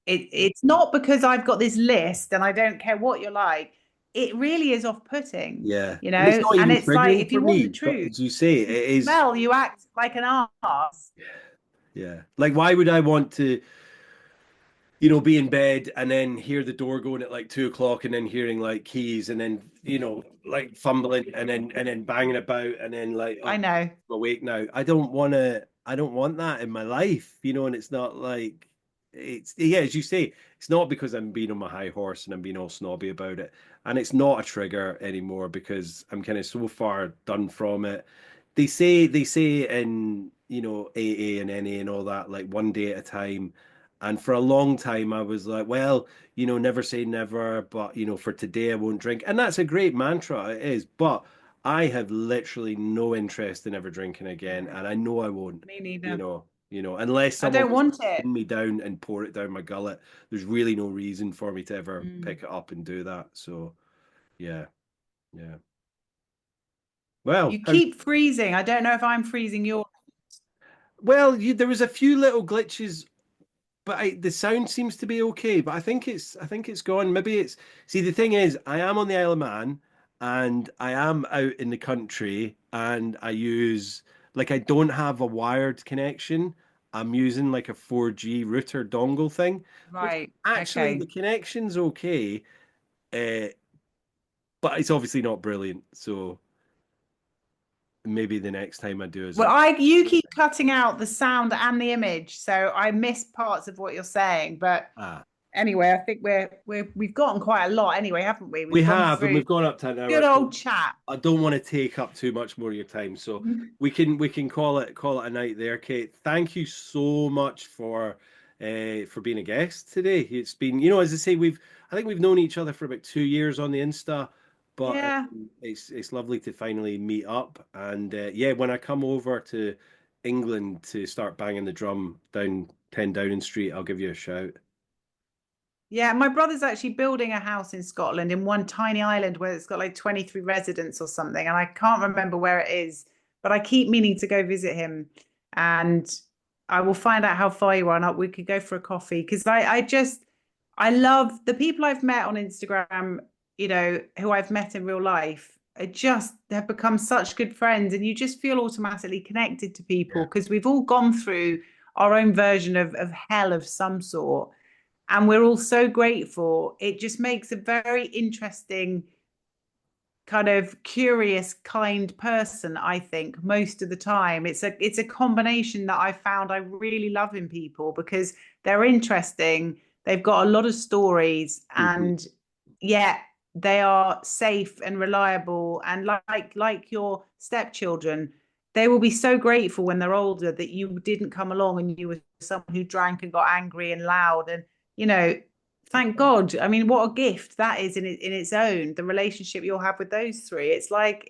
It's not because I've got this list and I don't care what you're like. It really is off-putting, Yeah. you And it's know? not And even it's like, triggering if for you want the me, but truth, as you say, it you is. smell, you act like an ass. Yeah. Like, why would I want to, be in bed and then hear the door going at like 2 o'clock and then hearing like keys and then, like fumbling and then banging about and then like, oh, I know. I'm awake now. I don't want that in my life, and it's not like yeah, as you say, it's not because I'm being on my high horse and I'm being all snobby about it. And it's not a trigger anymore because I'm kind of so far done from it. They say in, AA and NA and all that, like one day at a time. And for a long time, I was like, well, never say never, but, for today, I won't drink. And that's a great mantra, it is. But I have literally no interest in ever drinking again. No, And I know I won't, me neither. unless I someone don't was want to it. pin me down and pour it down my gullet, there's really no reason for me to ever Mm. pick it up and do that. So, yeah, yeah. Well, You keep freezing. I don't know if I'm freezing your. there was a few little glitches, but the sound seems to be okay. But I think it's gone. Maybe it's. See, the thing is, I am on the Isle of Man, and I am out in the country, and I don't have a wired connection. I'm using like a 4G router dongle thing, which Right. actually the Okay. connection's okay, uh, but it's obviously not brilliant. So maybe the next time I do is Well, you keep cutting out the sound and the image, so I miss parts of what you're saying. But ah. anyway, I think we've gotten quite a lot anyway, haven't we? We We've gone have, and through we've gone up to an good hour, so old chat. I don't want to take up too much more of your time. So we can call it a night there, Kate. Thank you so much for being a guest today. It's been, as I say, I think we've known each other for about 2 years on the Insta, but Yeah. it's lovely to finally meet up. And yeah, when I come over to England to start banging the drum down 10 Downing Street, I'll give you a shout. Yeah, my brother's actually building a house in Scotland in one tiny island where it's got like 23 residents or something. And I can't remember where it is, but I keep meaning to go visit him. And I will find out how far you are and we could go for a coffee. Because I love the people I've met on Instagram, who I've met in real life. Have become such good friends. And you just feel automatically connected to people Yeah. because we've all gone through our own version of hell of some sort, and we're all so grateful. It just makes a very interesting, kind of curious, kind person, I think, most of the time. It's a combination that I found I really love in people because they're interesting, they've got a lot of stories, Mhm. and yet they are safe and reliable, and like your stepchildren, they will be so grateful when they're older that you didn't come along and you were someone who drank and got angry and loud. And you know thank God. I mean, what a gift that is in its own, the relationship you'll have with those three. It's like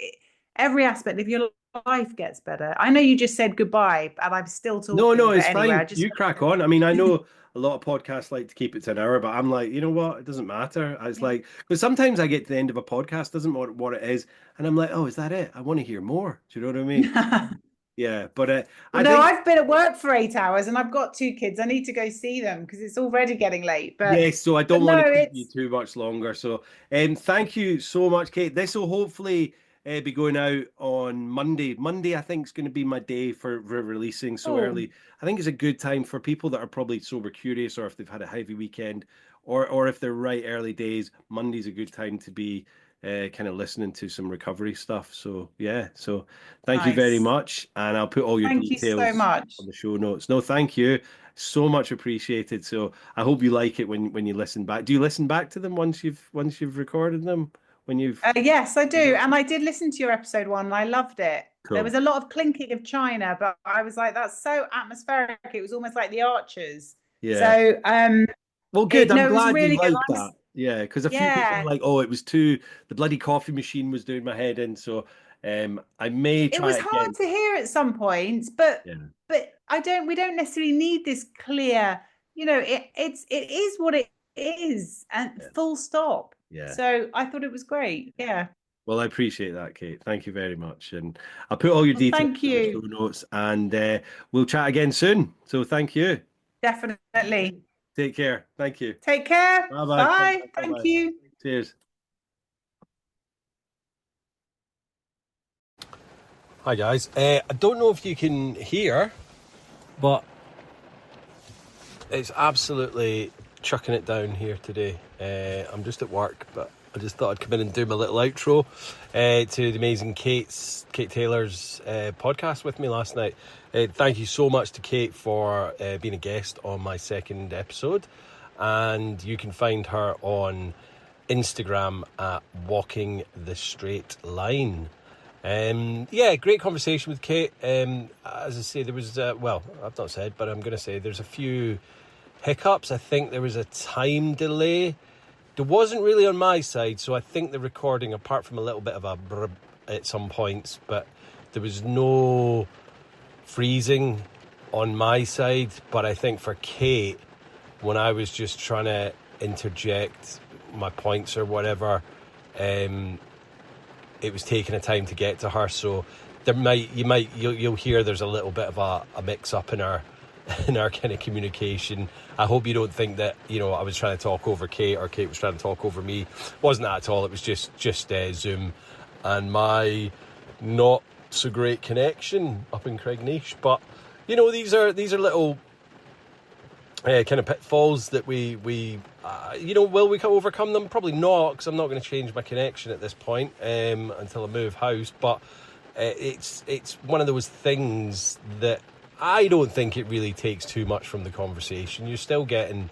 every aspect of your life gets better. I know you just said goodbye and I'm still No, no, talking, but it's anyway, I fine. just You crack on. I mean, I know a lot of podcasts like to keep it to an hour, but I'm like, you know what? It doesn't matter. It's like, because sometimes I get to the end of a podcast, doesn't matter what it is, and I'm like, oh, is that it? I want to hear more. Do you know what I mean? Yeah, but Well, I no, think I've been at work for 8 hours and I've got two kids. I need to go see them because it's already getting late. yes, so I But don't want no, to keep you it's too much longer. So, thank you so much, Kate. This will hopefully be going out on Monday. Monday, I think, is going to be my day for releasing so cool. early. I think it's a good time for people that are probably sober curious, or if they've had a heavy weekend, or if they're right early days. Monday's a good time to be kind of listening to some recovery stuff. So yeah, so thank you very Nice. much, and I'll put all your Thank you so details much. on the show notes. No, thank you. So much appreciated. So I hope you like it when you listen back. Do you listen back to them once you've recorded them? When you've Yes, I do. And I did listen to your episode one and I loved it. There Cool. was a lot of clinking of china, but I was like, that's so atmospheric. It was almost like the Archers. Yeah. So Well, good. I'm it was glad you really good. liked that. Yeah, because a few people Yeah, were like, "Oh, it was too the bloody coffee machine was doing my head in." So, I may it try was it hard again. to hear at some points, but Yeah. we don't necessarily need this clear, it is what it is and Yeah. full stop. Yeah. So I thought it was great. Yeah. Well, I appreciate that, Kate. Thank you very much, and I'll put all your Well, details thank in the show you. notes, and we'll chat again soon. So, thank you. Definitely. Take care. Thank you. Take care. Bye bye. Bye Bye. bye. Bye Thank bye. you. Cheers. Hi guys. I don't know if you can hear, but it's absolutely chucking it down here today. I'm just at work, but I just thought I'd come in and do my little outro to the amazing Kate Taylor's podcast with me last night. Thank you so much to Kate for being a guest on my second episode, and you can find her on Instagram at Walking the Straight Line. Yeah, great conversation with Kate. As I say, there was, well, I've not said, but I'm going to say there's a few hiccups. I think there was a time delay. There wasn't really on my side, so I think the recording, apart from a little bit of a brr at some points, but there was no freezing on my side. But I think for Kate, when I was just trying to interject my points or whatever, it was taking a time to get to her. So you'll hear there's a little bit of a mix up in our kind of communication. I hope you don't think that, you know, I was trying to talk over Kate or Kate was trying to talk over me. It wasn't that at all. It was just Zoom and my not so great connection up in Craignish. But you know, these are little kind of pitfalls that we you know, will we overcome them? Probably not, because I'm not going to change my connection at this point until I move house. But it's one of those things that I don't think it really takes too much from the conversation. You're still getting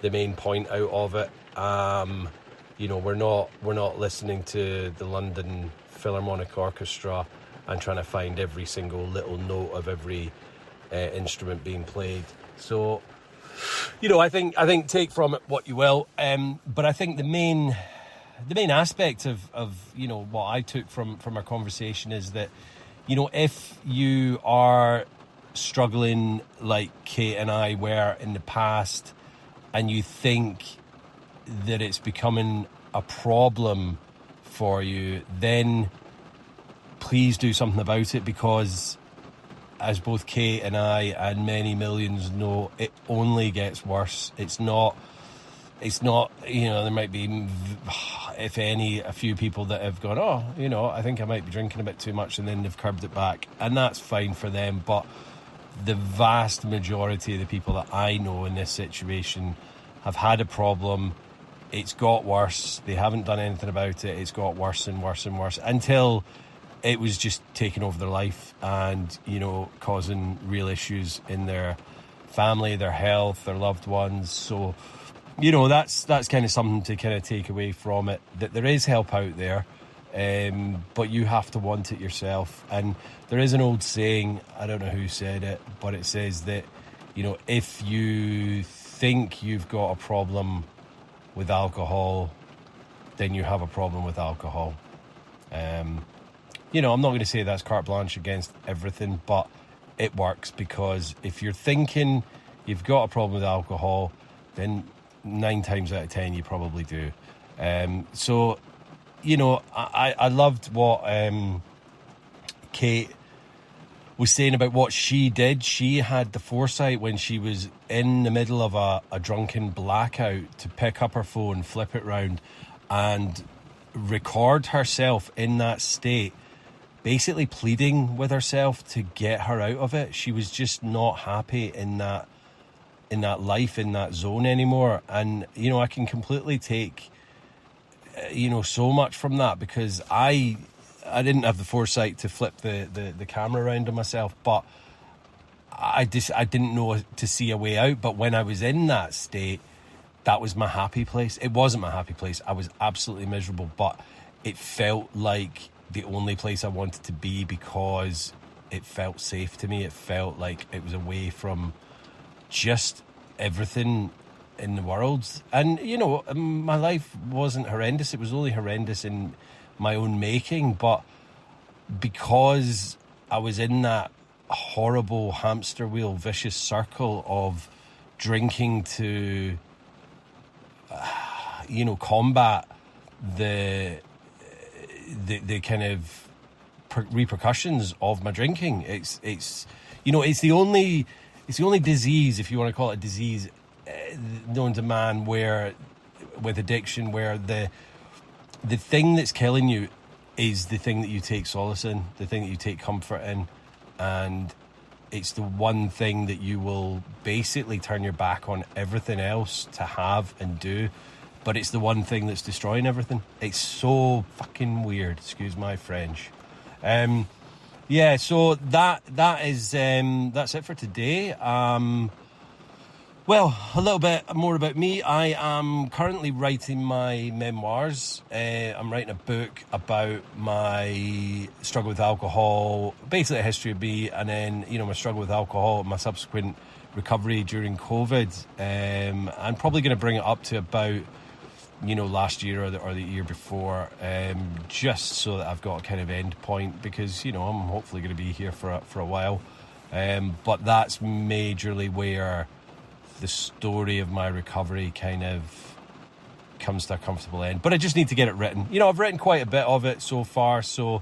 the main point out of it. You know, we're not listening to the London Philharmonic Orchestra and trying to find every single little note of every instrument being played. So, you know, I think take from it what you will. But I think the main aspect of you know, what I took from our conversation is that, you know, if you are struggling like Kate and I were in the past, and you think that it's becoming a problem for you, then please do something about it, because as both Kate and I and many millions know, it only gets worse. It's not, you know, there might be, if any, a few people that have gone, oh, you know, I think I might be drinking a bit too much, and then they've curbed it back, and that's fine for them. But the vast majority of the people that I know in this situation have had a problem. It's got worse. They haven't done anything about it. It's got worse and worse and worse until it was just taking over their life and, you know, causing real issues in their family, their health, their loved ones. So, you know, that's kind of something to kind of take away from it, that there is help out there. But you have to want it yourself. And there is an old saying, I don't know who said it, but it says that, you know, if you think you've got a problem with alcohol, then you have a problem with alcohol. You know, I'm not going to say that's carte blanche against everything, but it works, because if you're thinking you've got a problem with alcohol, then 9 times out of 10 you probably do. So, you know, I loved what Kate was saying about what she did. She had the foresight when she was in the middle of a drunken blackout to pick up her phone, flip it round, and record herself in that state, basically pleading with herself to get her out of it. She was just not happy in that life, in that zone anymore. And, you know, I can completely take, you know, so much from that, because I didn't have the foresight to flip the camera around on myself, but I didn't know to see a way out. But when I was in that state, that was my happy place. It wasn't my happy place. I was absolutely miserable, but it felt like the only place I wanted to be, because it felt safe to me. It felt like it was away from just everything in the world. And, you know, my life wasn't horrendous. It was only horrendous in my own making, but because I was in that horrible hamster wheel, vicious circle of drinking to, you know, combat the kind of repercussions of my drinking. It's you know, it's the only disease, if you want to call it a disease, known to man, where with addiction, where the thing that's killing you is the thing that you take solace in, the thing that you take comfort in, and it's the one thing that you will basically turn your back on everything else to have and do, but it's the one thing that's destroying everything. It's so fucking weird, excuse my French. Yeah, so that is that's it for today. Well, a little bit more about me. I am currently writing my memoirs. I'm writing a book about my struggle with alcohol, basically a history of me, and then, you know, my struggle with alcohol, my subsequent recovery during COVID, I'm probably going to bring it up to about, last year or the year before, just so that I've got a kind of end point, because I'm hopefully going to be here for a while, but that's majorly where the story of my recovery kind of comes to a comfortable end. But I just need to get it written. I've written quite a bit of it so far, so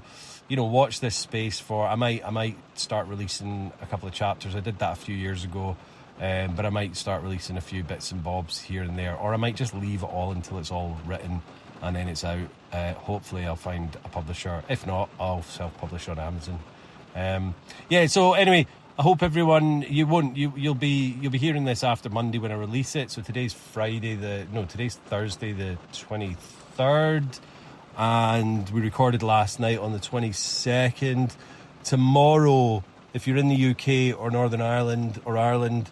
watch this space for. I might start releasing a couple of chapters. I did that a few years ago, but I might start releasing a few bits and bobs here and there, or I might just leave it all until it's all written and then it's out. Hopefully I'll find a publisher. If not, I'll self-publish on Amazon. So anyway, I hope everyone, you'll be hearing this after Monday when I release it. So today's today's Thursday the 23rd, and we recorded last night on the 22nd. Tomorrow, if you're in the UK or Northern Ireland or Ireland,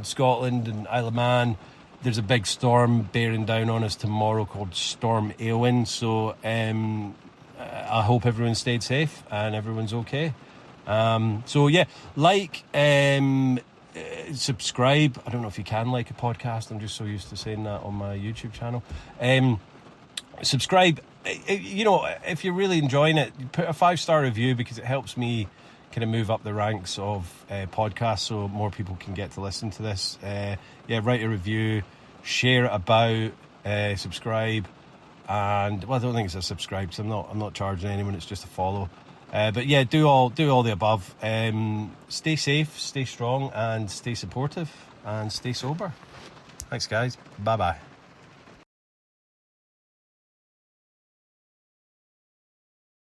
Scotland and Isle of Man, there's a big storm bearing down on us tomorrow called Storm Aowen. So I hope everyone stayed safe and everyone's okay. Subscribe. I don't know if you can like a podcast. I'm just so used to saying that on my YouTube channel. Subscribe. If you're really enjoying it, put a 5-star review, because it helps me kind of move up the ranks of podcasts so more people can get to listen to this. Write a review, share it about, subscribe, and I don't think it's a subscribe, because I'm not charging anyone, it's just a follow. Do all the above. Stay safe, stay strong, and stay supportive, and stay sober. Thanks, guys. Bye bye.